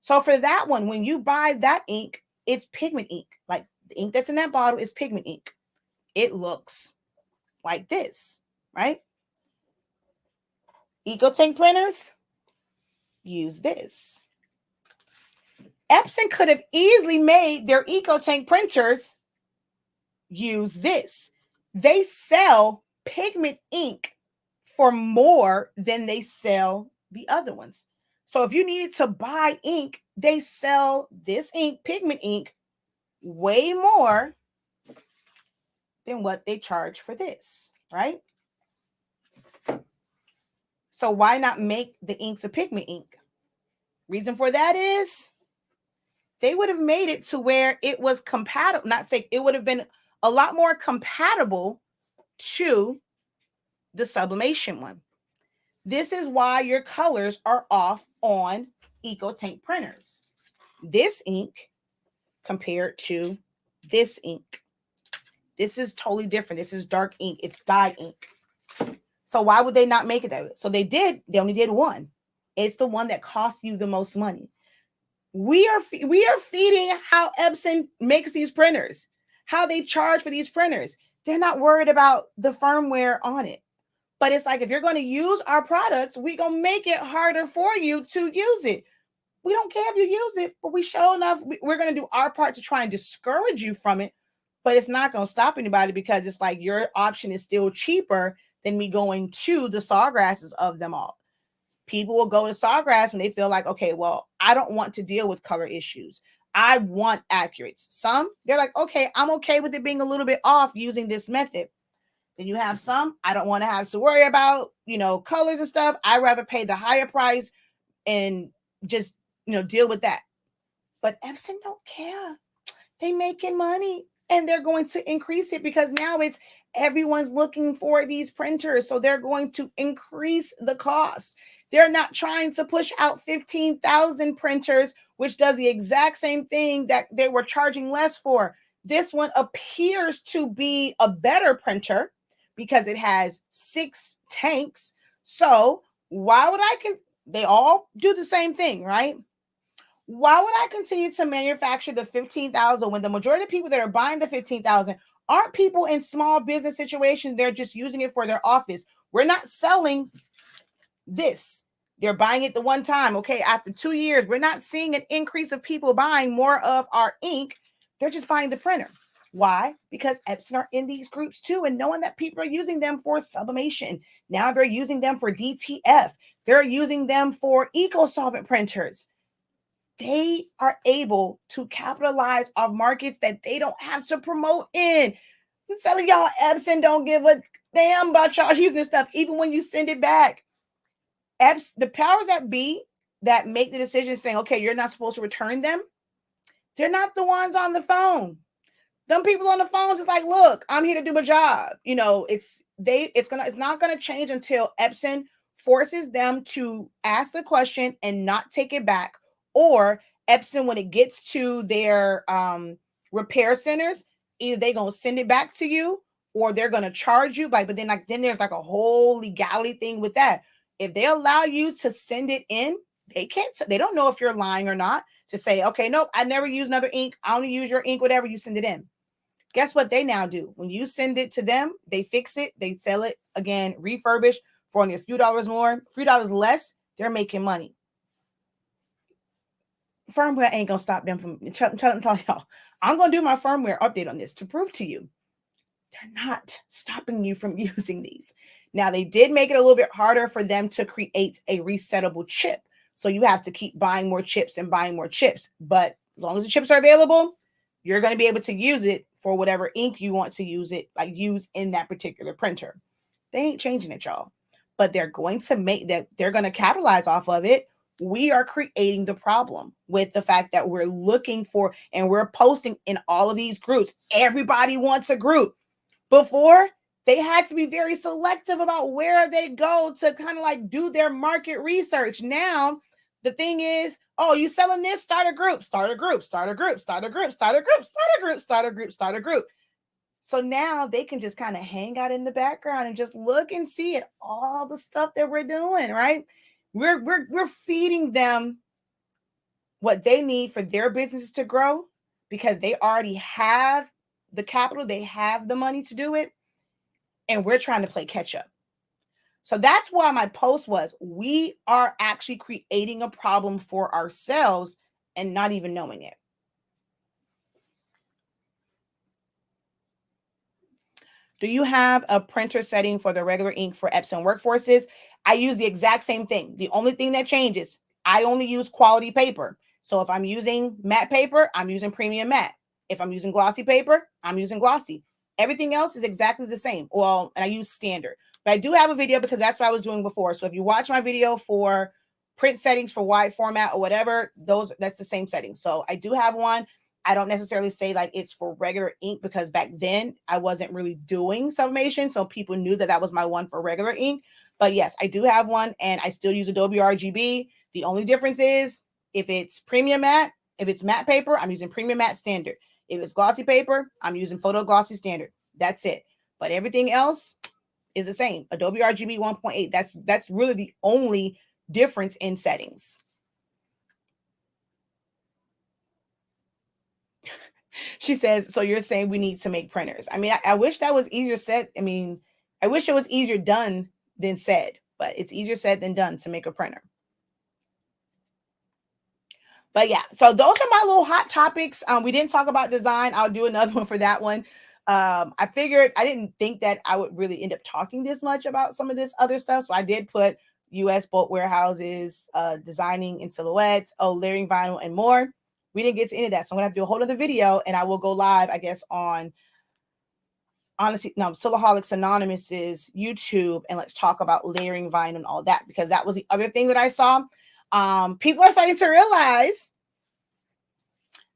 So for that one, when you buy that ink, it's pigment ink. Like the ink that's in that bottle is pigment ink. It looks like this, right? EcoTank printers use this. Epson could have easily made their EcoTank printers use this. They sell pigment ink for more than they sell the other ones. So if you needed to buy ink, they sell this ink, pigment ink, way more than what they charge for this, right? So why not make the inks a pigment ink? Reason for that is they would have made it to where it was compatible, it would have been a lot more compatible to the sublimation one. This is why your colors are off on EcoTank printers. This ink compared to this ink. This is totally different. This is dark ink. It's dyed ink. So why would they not make it that way? So they only did one. It's the one that costs you the most money. We are feeding how Epson makes these printers, how they charge for these printers. They're not worried about the firmware on it. But it's like, if you're going to use our products, we're going to make it harder for you to use it. We don't care if you use it, but we're going to do our part to try and discourage you from it. But it's not going to stop anybody, because it's like your option is still cheaper than me going to the Sawgrasses of them all. People will go to Sawgrass when they feel like, okay, well, I don't want to deal with color issues. I want accurates. Some, they're like, okay, I'm okay with it being a little bit off using this method. Then you have some, I don't want to have to worry about, colors and stuff. I'd rather pay the higher price and just, deal with that. But Epson don't care. They making money, and they're going to increase it, because now it's everyone's looking for these printers. So they're going to increase the cost. They're not trying to push out 15,000 printers, which does the exact same thing that they were charging less for. This one appears to be a better printer because it has 6 tanks. So why would they all do the same thing, right? Why would I continue to manufacture the 15,000 when the majority of the people that are buying the 15,000 aren't people in small business situations? They're just using it for their office. We're not selling this. They're buying it the one time. Okay, after 2 years, we're not seeing an increase of people buying more of our ink. They're just buying the printer. Why? Because Epson are in these groups too, and knowing that people are using them for sublimation. Now they're using them for DTF. They're using them for eco-solvent printers. They are able to capitalize off markets that they don't have to promote in. I'm telling y'all, Epson don't give a damn about y'all using this stuff, even when you send it back. The powers that be that make the decision saying, okay, you're not supposed to return them, they're not the ones on the phone. Them people on the phone just like, look, I'm here to do my job. It's not gonna change until Epson forces them to ask the question and not take it back, or Epson, when it gets to their repair centers, either they're gonna send it back to you, or they're going to charge you. But then there's like a whole legality thing with that. If they allow you to send it in, they don't know if you're lying or not, to say, okay, nope, I never use another ink. I only use your ink, whatever, you send it in. Guess what they now do? When you send it to them, they fix it, they sell it again, refurbished for only a few dollars more, a few dollars less. They're making money. Firmware ain't gonna stop them from telling y'all. I'm gonna do my firmware update on this to prove to you they're not stopping you from using these. Now, they did make it a little bit harder for them to create a resettable chip. So you have to keep buying more chips and buying more chips. But as long as the chips are available, you're going to be able to use it for whatever ink you want to use in that particular printer. They ain't changing it, y'all. But they're going to capitalize off of it. We are creating the problem with the fact that we're looking for, and we're posting in all of these groups. Everybody wants a group. Before, they had to be very selective about where they go to kind of like do their market research. Now, the thing is, oh, you selling this? Start a group, start a group, start a group, start a group, start a group, start a group, start a group, start a group. So now they can just kind of hang out in the background and just look and see at all the stuff that we're doing, right? We're feeding them what they need for their businesses to grow, because they already have the capital, they have the money to do it, and we're trying to play catch up. So that's why my post was, we are actually creating a problem for ourselves and not even knowing it. Do you have a printer setting for the regular ink for Epson workforces? I use the exact same thing. The only thing that changes, I only use quality paper. So if I'm using matte paper, I'm using premium matte. If I'm using glossy paper, I'm using glossy. Everything else is exactly the same. Well, and I use standard. But I do have a video, because that's what I was doing before. So if you watch my video for print settings for wide format or whatever, that's the same setting. So I do have one. I don't necessarily say like it's for regular ink, because back then I wasn't really doing sublimation. So people knew that was my one for regular ink. But yes, I do have one, and I still use Adobe RGB. The only difference is, if it's premium matte, if it's matte paper, I'm using premium matte standard. If it's glossy paper, I'm using photo glossy standard. That's it. But everything else is the same. Adobe RGB 1.8. That's really the only difference in settings. She says, so you're saying we need to make printers. I mean, I wish that was easier said. I mean, I wish it was easier done than said, but it's easier said than done to make a printer. But yeah, so those are my little hot topics. We didn't talk about design. I'll do another one for that one. I didn't think that I would really end up talking this much about some of this other stuff. So I did put U.S. bulk warehouses, designing in silhouettes, layering vinyl, and more. We didn't get to any of that. So I'm going to have to do a whole other video, and I will go live, I guess, on Silaholics Anonymous's YouTube, and let's talk about layering vinyl and all that, because that was the other thing that I saw. People are starting to realize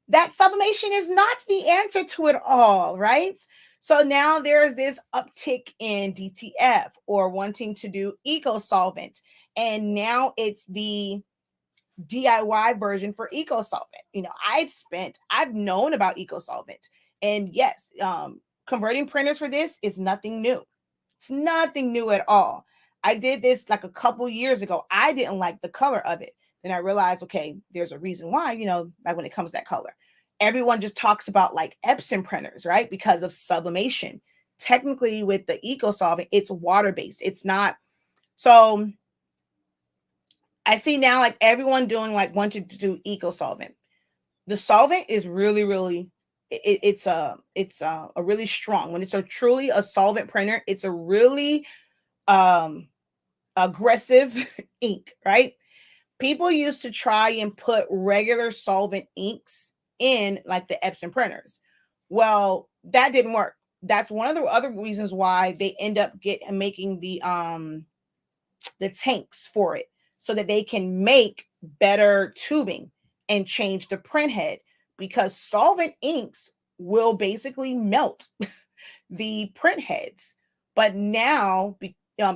that sublimation is not the answer to it all, right? So now there's this uptick in DTF, or wanting to do eco solvent. And now it's the DIY version for eco solvent. I've known about eco solvent. And yes, converting printers for this is nothing new. It's nothing new at all. I did this like a couple years ago. I didn't like the color of it. Then I realized, okay, there's a reason why, like when it comes to that color. Everyone just talks about like Epson printers, right? Because of sublimation. Technically, with the eco solvent, it's water-based. It's not. So I see now like everyone doing like wanting to do eco solvent. The solvent is really, really, it's a really strong. When it's truly a solvent printer, it's a really aggressive ink, right? People used to try and put regular solvent inks in like the Epson printers. Well, that didn't work. That's one of the other reasons why they end up making the tanks for it, so that they can make better tubing and change the print head, because solvent inks will basically melt the print heads. But now,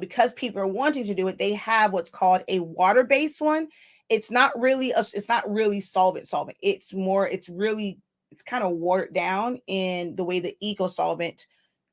because people are wanting to do it, they have what's called a water-based one. It's not really solvent. It's kind of watered down in the way the eco solvent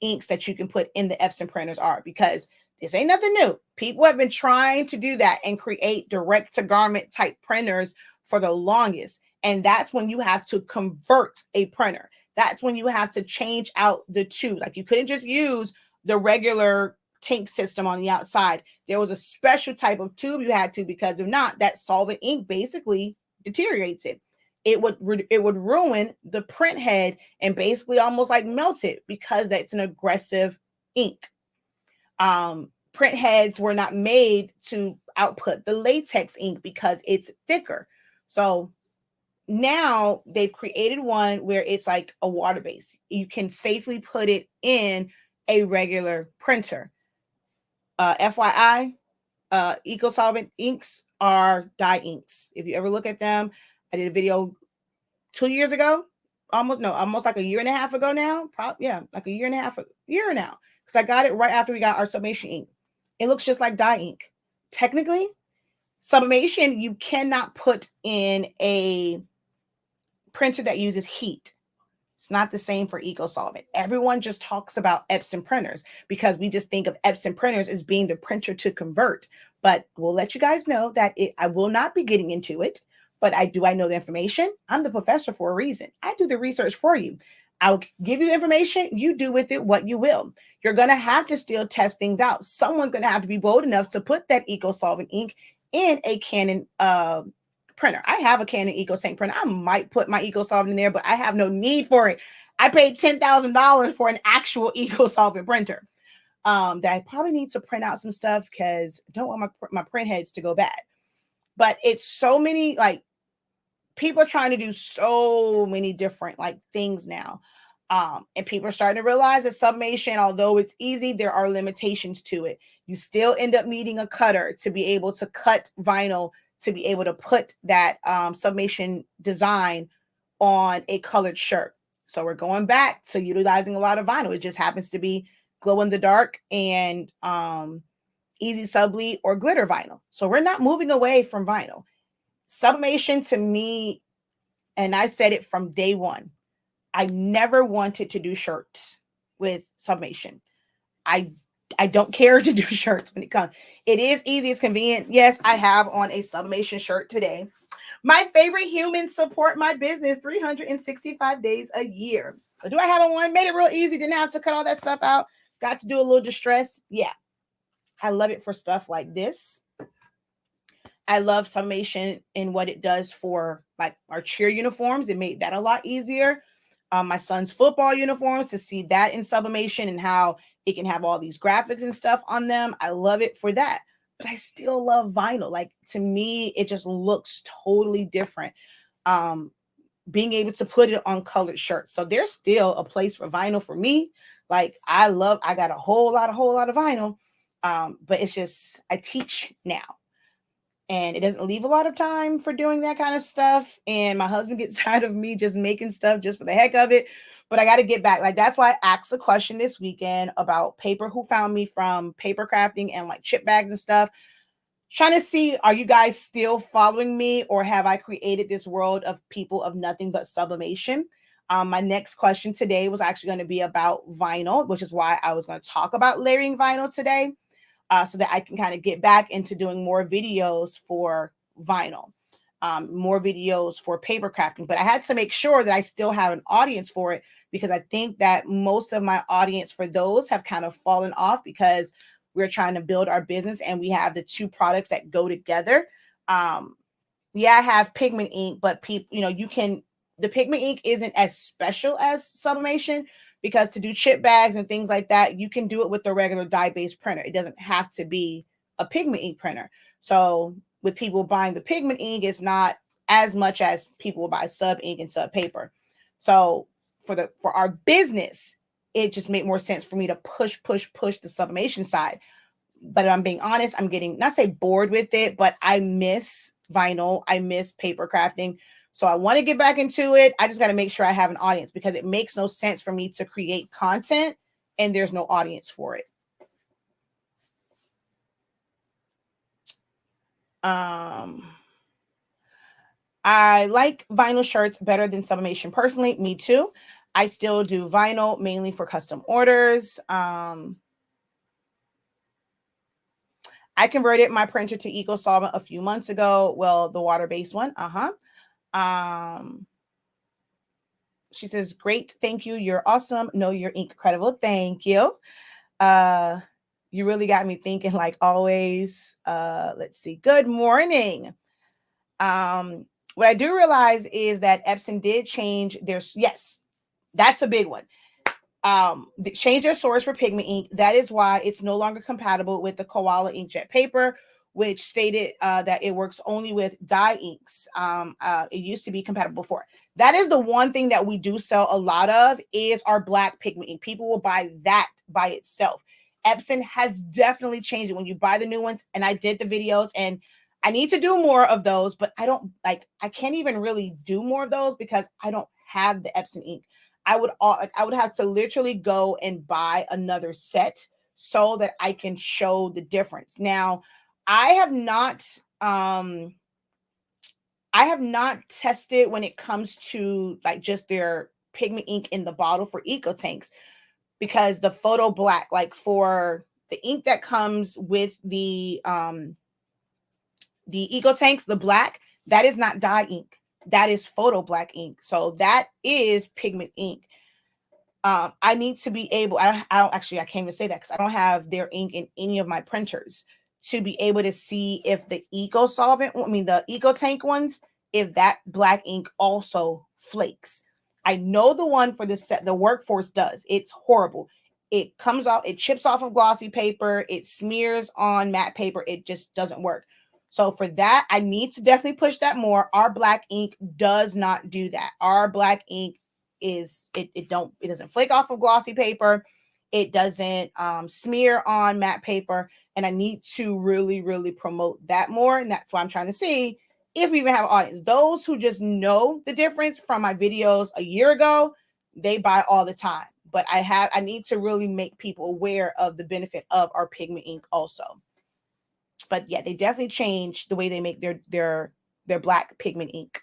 inks that you can put in the Epson printers are, because this ain't nothing new. People have been trying to do that and create direct to garment type printers for the longest. And that's when you have to convert a printer. That's when you have to change out the tube. Like, you couldn't just use the regular tank system on the outside. There was a special type of tube you had to, because if not, that solvent ink basically deteriorates it. It would ruin the print head and basically almost like melt it, because that's an aggressive ink. Print heads were not made to output the latex ink because it's thicker. So now they've created one where it's like a water base. You can safely put it in a regular printer. FYI, eco solvent inks are dye inks. If you ever look at them, I did a video 2 years ago, almost like a year and a half ago now. Probably, yeah, like a year and a half, year now, because I got it right after we got our sublimation ink. It looks just like dye ink. Technically, sublimation you cannot put in a printer that uses heat. It's not the same for eco solvent. Everyone just talks about Epson printers because we just think of Epson printers as being the printer to convert. But we'll let you guys know that I will not be getting into it. But I know the information. I'm the professor for a reason. I do the research for you. I'll give you the information. You do with it what you will. You're going to have to still test things out. Someone's going to have to be bold enough to put that eco solvent ink in a Canon printer. I have a Canon EcoSync printer. I might put my eco solvent in there, but I have no need for it. I paid $10,000 for an actual eco solvent printer that I probably need to print out some stuff because I don't want my print heads to go bad. But it's so many, like, people are trying to do so many different like things now. And people are starting to realize that sublimation, although it's easy, there are limitations to it. You still end up needing a cutter to be able to cut vinyl, to be able to put that sublimation design on a colored shirt. So we're going back to utilizing a lot of vinyl. It just happens to be glow in the dark and easy subli or glitter vinyl. So we're not moving away from vinyl. Sublimation to me, and I said it from day one, I never wanted to do shirts with sublimation. I don't care to do shirts when it comes. It is easy, it's convenient. Yes, I have on a sublimation shirt today. My favorite humans support my business 365 days a year. So do I have on one? Made it real easy. Didn't have to cut all that stuff out. Got to do a little distress. Yeah. I love it for stuff like this. I love sublimation and what it does for like our cheer uniforms. It made that a lot easier. My son's football uniforms, to see that in sublimation and how it can have all these graphics and stuff on them. I love it for that. But I still love vinyl. Like, to me, it just looks totally different. Being able to put it on colored shirts. So there's still a place for vinyl for me. Like, I got a whole lot of vinyl. But it's just, I teach now. And it doesn't leave a lot of time for doing that kind of stuff. And my husband gets tired of me just making stuff just for the heck of it. But I got to get back. Like, that's why I asked a question this weekend about paper, who found me from paper crafting and like chip bags and stuff. Trying to see, are you guys still following me, or have I created this world of people of nothing but sublimation? My next question today was actually going to be about vinyl, which is why I was going to talk about layering vinyl today. So that I can kind of get back into doing more videos for vinyl, more videos for paper crafting. But I had to make sure that I still have an audience for it, because I think that most of my audience for those have kind of fallen off, because we're trying to build our business and we have the two products that go together. Yeah, I have pigment ink, but people, the pigment ink isn't as special as sublimation, because to do chip bags and things like that, you can do it with the regular dye-based printer. It doesn't have to be a pigment ink printer. So with people buying the pigment ink, it's not as much as people will buy sub ink and sub paper. So for our business, it just made more sense for me to push the sublimation side. But if I'm being honest, I'm getting, not say bored with it, but I miss vinyl. I miss paper crafting. So I want to get back into it. I just got to make sure I have an audience, because it makes no sense for me to create content and there's no audience for it. I like vinyl shirts better than sublimation personally. Me too. I still do vinyl mainly for custom orders. I converted my printer to eco solvent a few months ago. Well, the water-based one. She says, great, thank you. You're awesome. No, you're incredible. Thank you. You really got me thinking, like always. Let's see. Good morning. What I do realize is that Epson did change their, yes, that's a big one. They changed their source for pigment ink. That is why it's no longer compatible with the Koala inkjet paper, which stated that it works only with dye inks. It used to be compatible before. That is the one thing that we do sell a lot of is our black pigment ink. People will buy that by itself. Epson has definitely changed it when you buy the new ones. And I did the videos and I need to do more of those, but I can't even really do more of those because I don't have the Epson ink. I would have to literally go and buy another set so that I can show the difference. Now, I have not tested when it comes to like just their pigment ink in the bottle for eco tanks, because the photo black, like for the ink that comes with the eco tanks, the black, that is not dye ink. That is photo black ink. So that is pigment ink. I need to be able, I can't even say that because I don't have their ink in any of my printers to be able to see if the the eco tank ones, if that black ink also flakes. I know the one for the Workforce does. It's horrible. It comes out, it chips off of glossy paper, it smears on matte paper. It just doesn't work. So for that, I need to definitely push that more. Our black ink does not do that. Our black ink it doesn't flake off of glossy paper. It doesn't smear on matte paper. And I need to really, really promote that more. And that's why I'm trying to see if we even have an audience. Those who just know the difference from my videos a year ago, they buy all the time. But I need to really make people aware of the benefit of our pigment ink also. But yeah, they definitely changed the way they make their black pigment ink.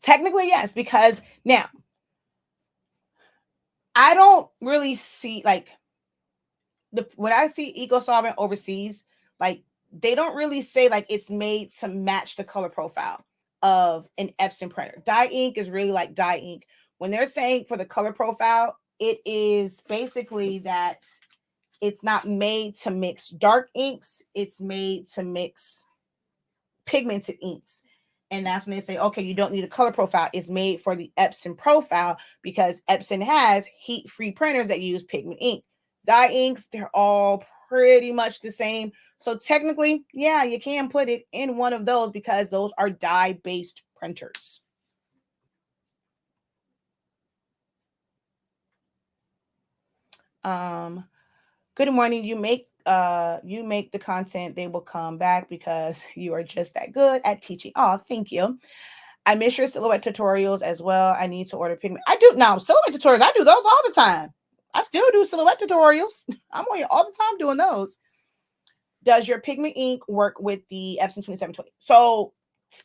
Technically, yes, because now I don't really see like when I see eco solvent overseas, like they don't really say like it's made to match the color profile of an Epson printer. Dye ink is really like dye ink. When they're saying for the color profile, it is basically that it's not made to mix dark inks. It's made to mix pigmented inks. And that's when they say, okay, you don't need a color profile. It's made for the Epson profile because Epson has heat-free printers that use pigment ink. Dye inks, they're all pretty much the same. So technically, yeah, you can put it in one of those because those are dye-based printers. Good morning. You make the content, they will come back because you are just that good at teaching. Oh, thank you. I miss your silhouette tutorials as well. I need to order pigment. I do now silhouette tutorials. I do those all the time. I still do silhouette tutorials. I'm on here all the time doing those. Does your pigment ink work with the Epson 2720? So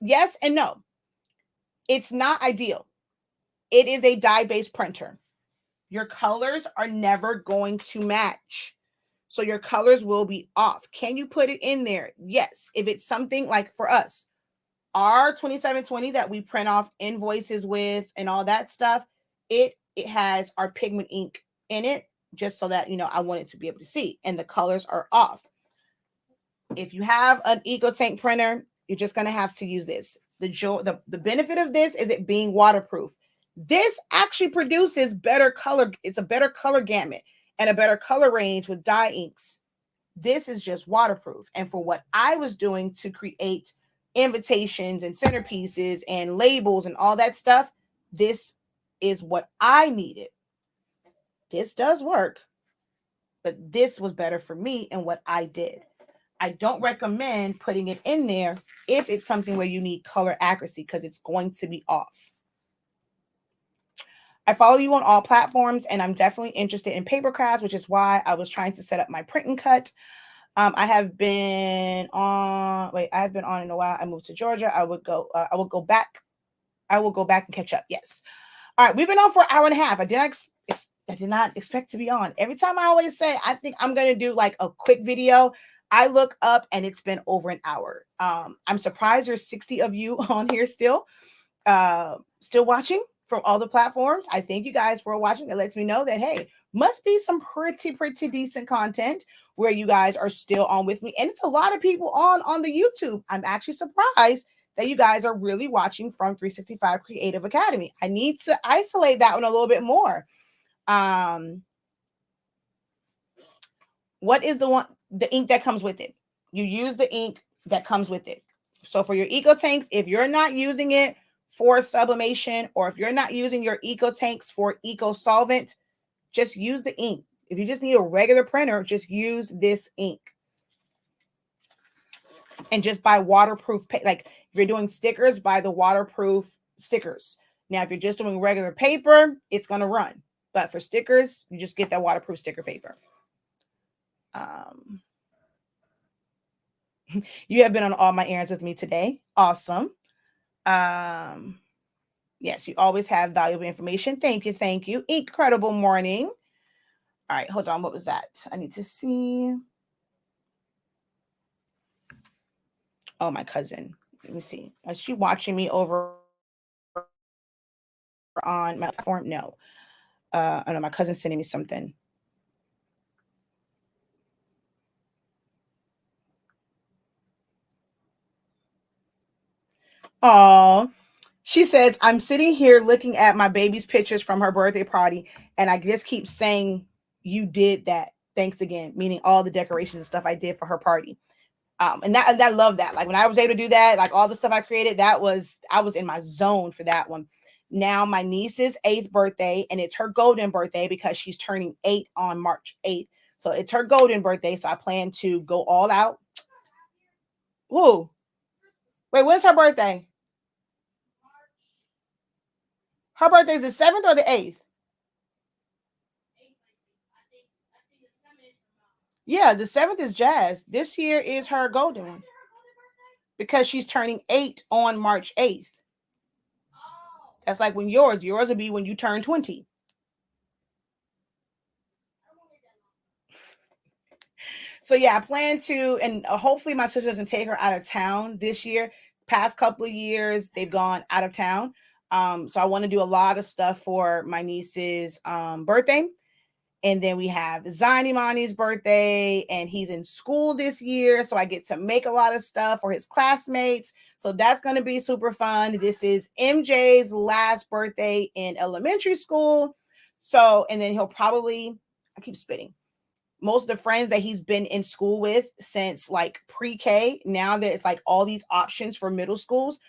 yes and no. It's not ideal. It is a dye-based printer. Your colors are never going to match. So your colors will be off. Can you put it in there? Yes. If it's something like for us, our 2720 that we print off invoices with and all that stuff, it has our pigment ink in it just so that, I want it to be able to see. And the colors are off. If you have an EcoTank printer, you're just going to have to use this. The benefit of this is it being waterproof. This actually produces better color. It's a better color gamut and a better color range with dye inks. This is just waterproof. And for what I was doing to create invitations and centerpieces and labels and all that stuff, this is what I needed. This does work, but this was better for me and what I did. I don't recommend putting it in there if it's something where you need color accuracy because it's going to be off. I follow you on all platforms and I'm definitely interested in paper crafts, which is why I was trying to set up my print and cut. I've been on in a while. I moved to Georgia. I would go back I will go back and catch up. Yes. All right, we've been on for an hour and a half. I did not expect to be on. Every time I always say I think I'm gonna do like a quick video, I look up and it's been over an hour. I'm surprised there's 60 of you on here still watching from all the platforms. I thank you guys for watching. It lets me know that hey, must be some pretty decent content where you guys are still on with me. And it's a lot of people on the YouTube. I'm actually surprised that you guys are really watching from 365 Creative Academy. I need to isolate that one a little bit more. What is the ink that comes with it? You use the ink that comes with it. So for your eco tanks, if you're not using it for sublimation, or if you're not using your eco tanks for eco solvent, just use the ink. If you just need a regular printer, just use this ink. And just buy waterproof, like if you're doing stickers, buy the waterproof stickers. Now, if you're just doing regular paper, it's going to run. But for stickers, you just get that waterproof sticker paper. You have been on all my errands with me today. Awesome. Yes, you always have valuable information. Thank you. Thank you. Incredible morning. All right, hold on. What was that? I need to see. Oh, my cousin. Let me see. Is she watching me over on my platform? No. I know my cousin's sending me something. Oh, she says, I'm sitting here looking at my baby's pictures from her birthday party, and I just keep saying, you did that. Thanks again, meaning all the decorations and stuff I did for her party. And I love that. Like when I was able to do that, like all the stuff I created, I was in my zone for that one. Now my niece's 8th birthday, and it's her golden birthday because she's turning 8 on March 8th. So it's her golden birthday. So I plan to go all out. Who? Wait, when's her birthday? Her birthday is the 7th or the 8th? Yeah, the 7th is Jazz. This year is her golden one because she's turning 8 on March 8th. That's like when yours will be when you turn 20. So yeah, I plan to, and hopefully my sister doesn't take her out of town this year. Past couple of years, they've gone out of town. So I want to do a lot of stuff for my niece's birthday. And then we have Zanimani's birthday, and he's in school this year. So I get to make a lot of stuff for his classmates. So that's going to be super fun. This is MJ's last birthday in elementary school. So, and then he'll probably, I keep spitting. Most of the friends that he's been in school with since like pre-K, now that it's like all these options for middle schools.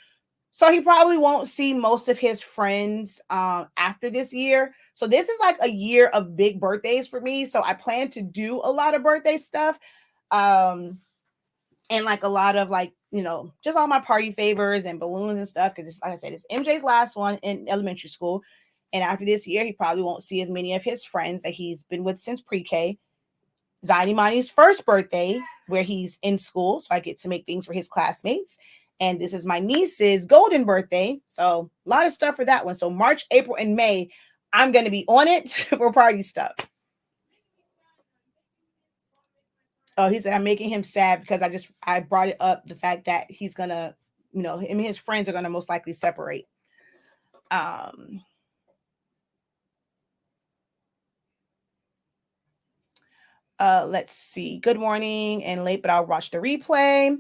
So he probably won't see most of his friends after this year. So this is like a year of big birthdays for me. So I plan to do a lot of birthday stuff. And like a lot of like, just all my party favors and balloons and stuff. Because like I said, it's MJ's last one in elementary school. And after this year, he probably won't see as many of his friends that he's been with since pre-K. Zanimani's first birthday, where he's in school. So I get to make things for his classmates. And this is my niece's golden birthday. So a lot of stuff for that one. So March, April, and May, I'm going to be on it for party stuff. Oh, he said, I'm making him sad because I brought it up, the fact that he's going to, him and his friends are going to most likely separate. Let's see. Good morning and late, but I'll watch the replay.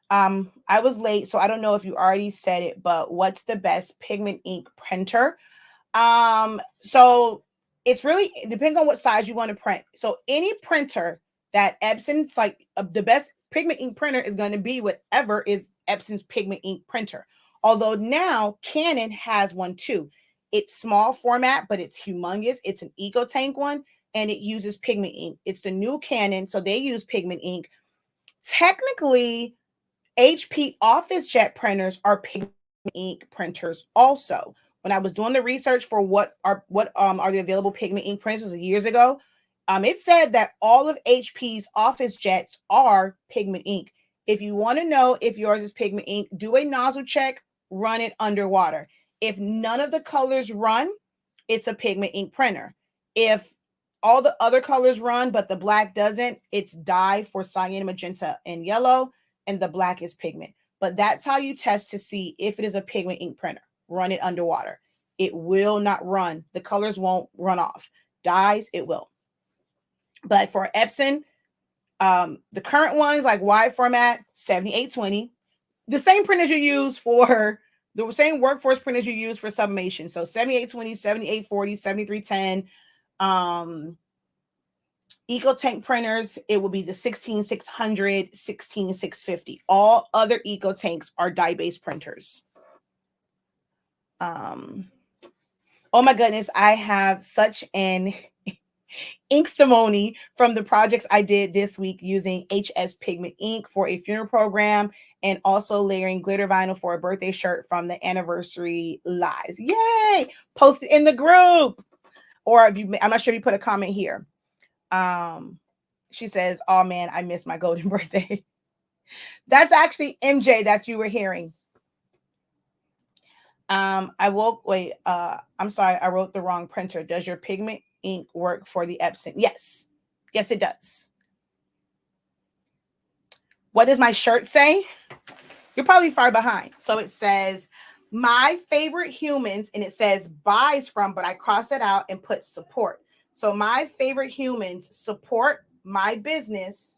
I was late, so I don't know if you already said it, but what's the best pigment ink printer? So it depends on what size you want to print. So any printer that Epson's like the best pigment ink printer is going to be whatever is Epson's pigment ink printer. Although now Canon has one too. It's small format, but it's humongous. It's an eco tank one, and it uses pigment ink. It's the new Canon, so they use pigment ink. Technically, HP office jet printers are pigment ink printers also. When I was doing the research for what are the available pigment ink printers years ago, it said that all of HP's office jets are pigment ink. If you want to know if yours is pigment ink, do a nozzle check, run it underwater. If none of the colors run, it's a pigment ink printer. If all the other colors run, but the black doesn't, it's dye for cyan, magenta, and yellow, and the black is pigment. But that's how you test to see if it is a pigment ink printer. Run it underwater. It will not run. The colors won't run off. Dyes, it will. But for Epson, the current ones, like wide format, 7820, the same printers you use for the same workforce printers you use for sublimation. So 7820, 7840, 7310, Eco Tank printers, it will be the 16600, 16650. All other Eco Tanks are dye-based printers. Oh my goodness, I have such an inkstamony from the projects I did this week using HS Pigment ink for a funeral program, and also layering glitter vinyl for a birthday shirt from the anniversary lives. Yay! Post it in the group. Or if you, I'm not sure if you put a comment here. She says, oh man, I missed my golden birthday. That's actually MJ that you were hearing. I'm sorry, I wrote the wrong printer. Does your pigment ink work for the Epson? Yes. Yes, it does. What does my shirt say? You're probably far behind. So it says, my favorite humans, and it says buys from, but I crossed it out and put support. So my favorite humans support my business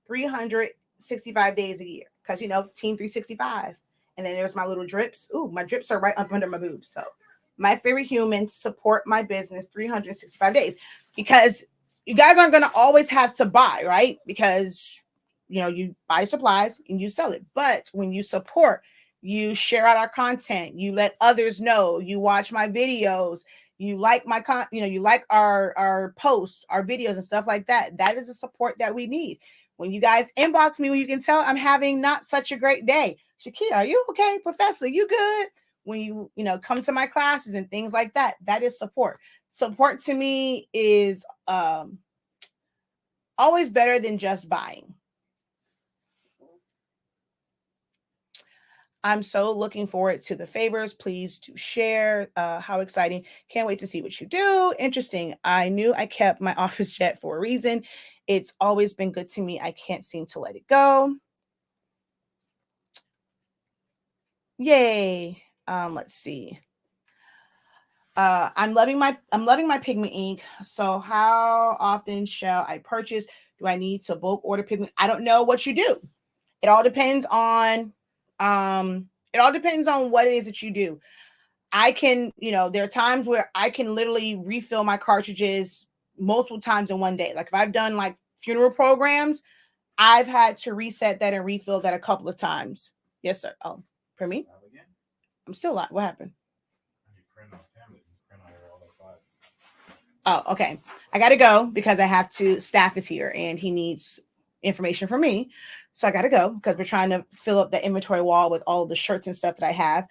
365 days a year. Because, you know, Team 365. And then there's my little drips. Ooh, my drips are right up under my boobs. So my favorite humans support my business 365 days. Because you guys aren't going to always have to buy, right? Because, you know, you buy supplies and you sell it. But when you support, you share out our content, you let others know, you watch my videos, you like my you like our posts, our videos and stuff like that. That is the support that we need. When you guys inbox me, when you can tell I'm having not such a great day. Shakia, are you okay? Professor, you good? When you come to my classes and things like that, that is support. Support to me is always better than just buying. I'm so looking forward to the favors. Please do share. How exciting. Can't wait to see what you do. Interesting. I knew I kept my office jet for a reason. It's always been good to me. I can't seem to let it go. Yay. Let's see. I'm loving my pigment ink. So how often shall I purchase? Do I need to bulk order pigment? I don't know what you do. It all depends on what it is that you do. I can, there are times where I can literally refill my cartridges multiple times in one day. Like if I've done like funeral programs, I've had to reset that and refill that a couple of times. Yes, sir. Oh, for me? I'm still live. What happened? Oh, okay. I got to go because I have to, staff is here and he needs information from me. So I got to go because we're trying to fill up the inventory wall with all the shirts and stuff that I have.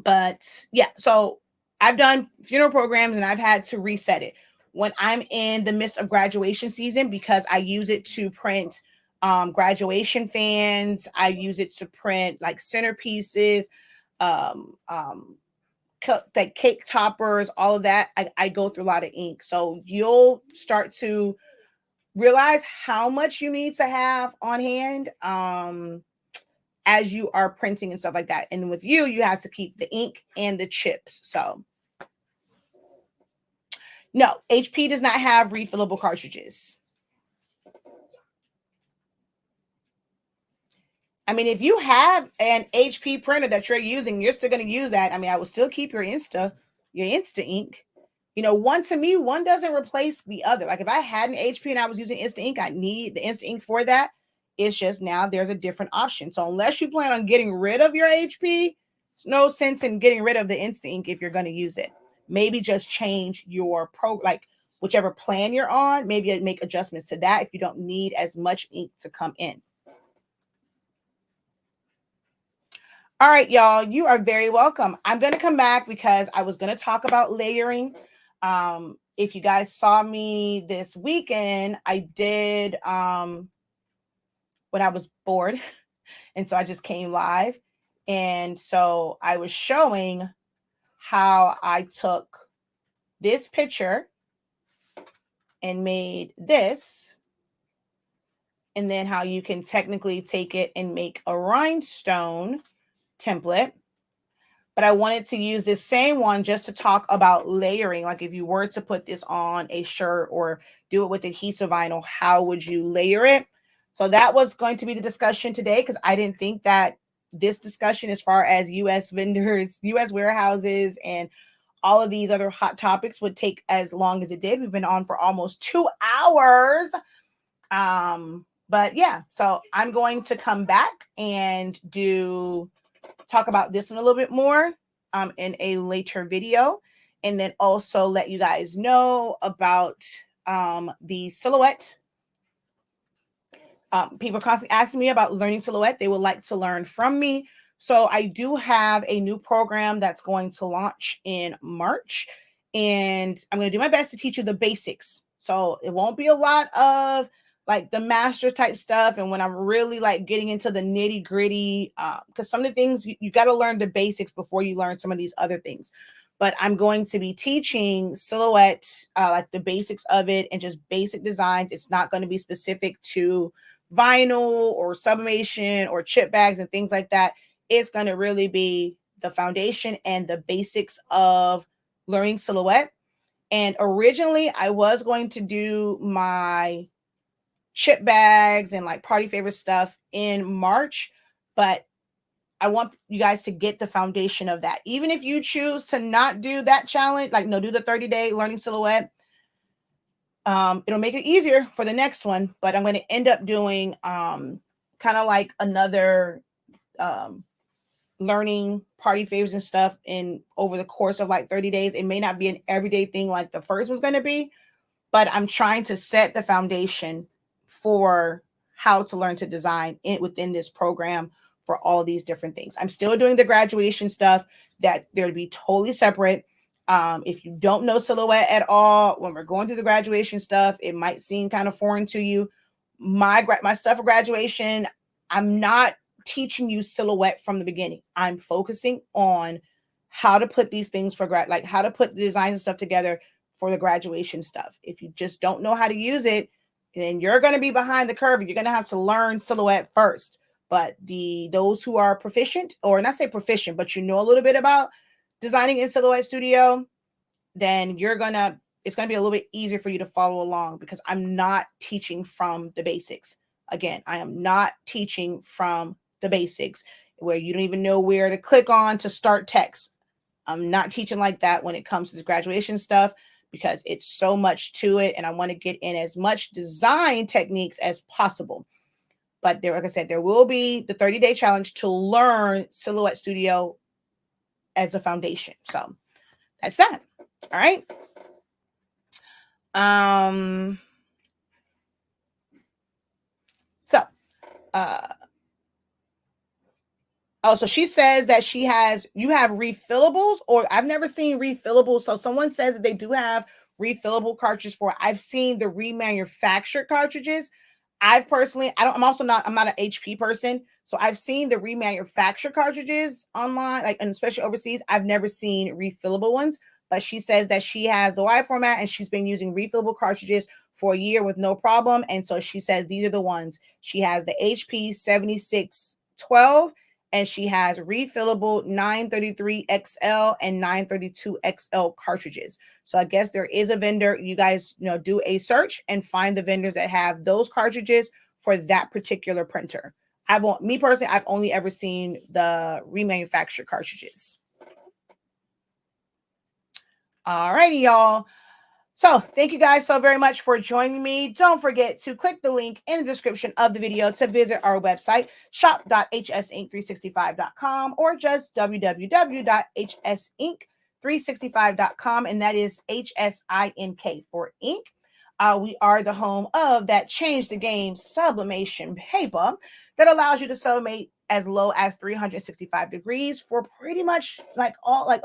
But yeah, so I've done funeral programs and I've had to reset it when I'm in the midst of graduation season because I use it to print graduation fans. I use it to print like centerpieces, like cake toppers, all of that. I go through a lot of ink. So you'll start to realize how much you need to have on hand as you are printing and stuff like that. And with you have to keep the ink and the chips. So no, HP does not have refillable cartridges. I mean, if you have an HP printer that you're using, you're still going to use that. I mean, I will still keep your Insta ink. One to me, one doesn't replace the other. Like if I had an HP and I was using Insta ink, I need the Insta ink for that. It's just now there's a different option. So unless you plan on getting rid of your HP, there's no sense in getting rid of the Insta ink if you're going to use it. Maybe just change your whichever plan you're on. Maybe make adjustments to that if you don't need as much ink to come in. All right, y'all, you are very welcome. I'm going to come back because I was going to talk about layering. If you guys saw me this weekend, I did when I was bored. And so I just came live. And so I was showing how I took this picture and made this, and then how you can technically take it and make a rhinestone template. But I wanted to use this same one just to talk about layering. Like if you were to put this on a shirt or do it with adhesive vinyl, how would you layer it? So that was going to be the discussion today, because I didn't think that this discussion as far as US vendors, US warehouses, and all of these other hot topics would take as long as it did. We've been on for almost 2 hours. But yeah, so I'm going to come back and talk about this one a little bit more in a later video, and then also let you guys know about the silhouette. People are constantly asking me about learning silhouette. They would like to learn from me. So I do have a new program that's going to launch in March, and I'm going to do my best to teach you the basics. So it won't be a lot of like the master type stuff. And when I'm really like getting into the nitty gritty, because some of the things you got to learn the basics before you learn some of these other things. But I'm going to be teaching silhouette, like the basics of it and just basic designs. It's not going to be specific to vinyl or sublimation or chip bags and things like that. It's going to really be the foundation and the basics of learning silhouette. And originally I was going to do my chip bags and like party favorite stuff in March, but I want you guys to get the foundation of that. Even if you choose to not do that challenge, like no, do the 30-day learning silhouette, it'll make it easier for the next one. But I'm going to end up doing kind of like another learning party favors and stuff in over the course of like 30 days. It may not be an everyday thing like the first one's going to be, but I'm trying to set the foundation for how to learn to design within this program for all these different things. I'm still doing the graduation stuff that they'll be totally separate. If you don't know silhouette at all, when we're going through the graduation stuff, it might seem kind of foreign to you. My stuff for graduation, I'm not teaching you silhouette from the beginning. I'm focusing on how to put these things for like how to put the designs and stuff together for the graduation stuff. If you just don't know how to use it, then you're going to be behind the curve. You're going to have to learn silhouette first. But those who are proficient, or not say proficient, but you know a little bit about designing in Silhouette Studio, then it's going to be a little bit easier for you to follow along, because I'm not teaching from the basics. Again, I am not teaching from the basics where you don't even know where to click on to start text. I'm not teaching like that when it comes to this graduation stuff, because it's so much to it, and I want to get in as much design techniques as possible. But there, like I said, there will be the 30-day challenge to learn Silhouette Studio as a foundation. So that's that. All right. So she says that you have refillables, or I've never seen refillables. So someone says that they do have refillable cartridges I've seen the remanufactured cartridges. I'm not an HP person. So I've seen the remanufactured cartridges online, like, and especially overseas. I've never seen refillable ones, but she says that she has the wide format and she's been using refillable cartridges for a year with no problem. And so she says these are the ones. She has the HP 7612, and she has refillable 933XL and 932XL cartridges. So I guess there is a vendor. You guys, do a search and find the vendors that have those cartridges for that particular printer. I've only ever seen the remanufactured cartridges. All righty, y'all. So thank you guys so very much for joining me. Don't forget to click the link in the description of the video to visit our website, shop.hsink365.com, or just www.hsink365.com, and that is HSINK for ink. We are the home of that Change the Game sublimation paper that allows you to sublimate as low as 365 degrees for pretty much a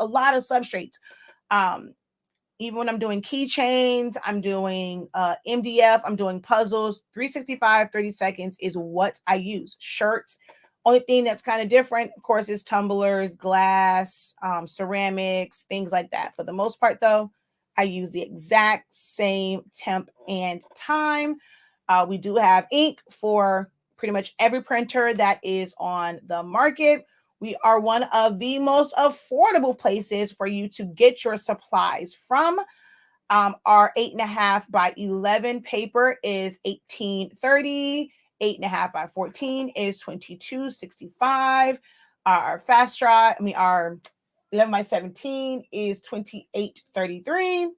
lot of substrates. Even when I'm doing keychains, I'm doing MDF, I'm doing puzzles, 365, 30 seconds is what I use. Shirts, Only thing that's kind of different, of course, is tumblers, glass, ceramics, things like that. For the most part, though, I use the exact same temp and time. We do have ink for pretty much every printer that is on the market. We are one of the most affordable places for you to get your supplies from. Our 8.5 by 11 paper is $18.30. 8.5 by 14 is $22.65. Our fast dry, our 11 by 17 is $28.33.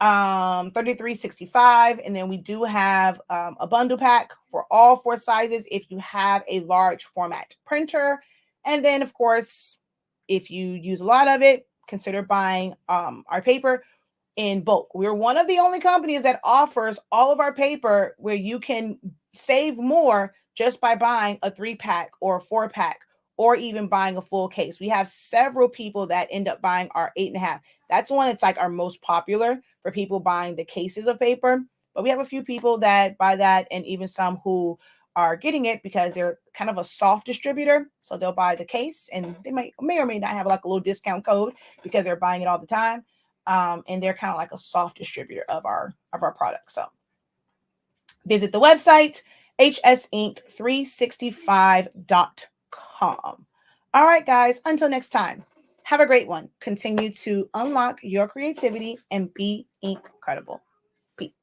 33.65, and then we do have a bundle pack for all 4 sizes if you have a large format printer. And then, of course, if you use a lot of it, consider buying our paper in bulk. We're one of the only companies that offers all of our paper where you can save more just by buying a 3-pack or a 4-pack, or even buying a full case. We have several people that end up buying our 8.5. That's one that's like our most popular for people buying the cases of paper. But we have a few people that buy that, and even some who are getting it because they're kind of a soft distributor. So they'll buy the case, and they may or may not have like a little discount code because they're buying it all the time. And they're kind of like a soft distributor of our product. So visit the website, hsink365.com. All right, guys, until next time, have a great one. Continue to unlock your creativity and be incredible. Peace.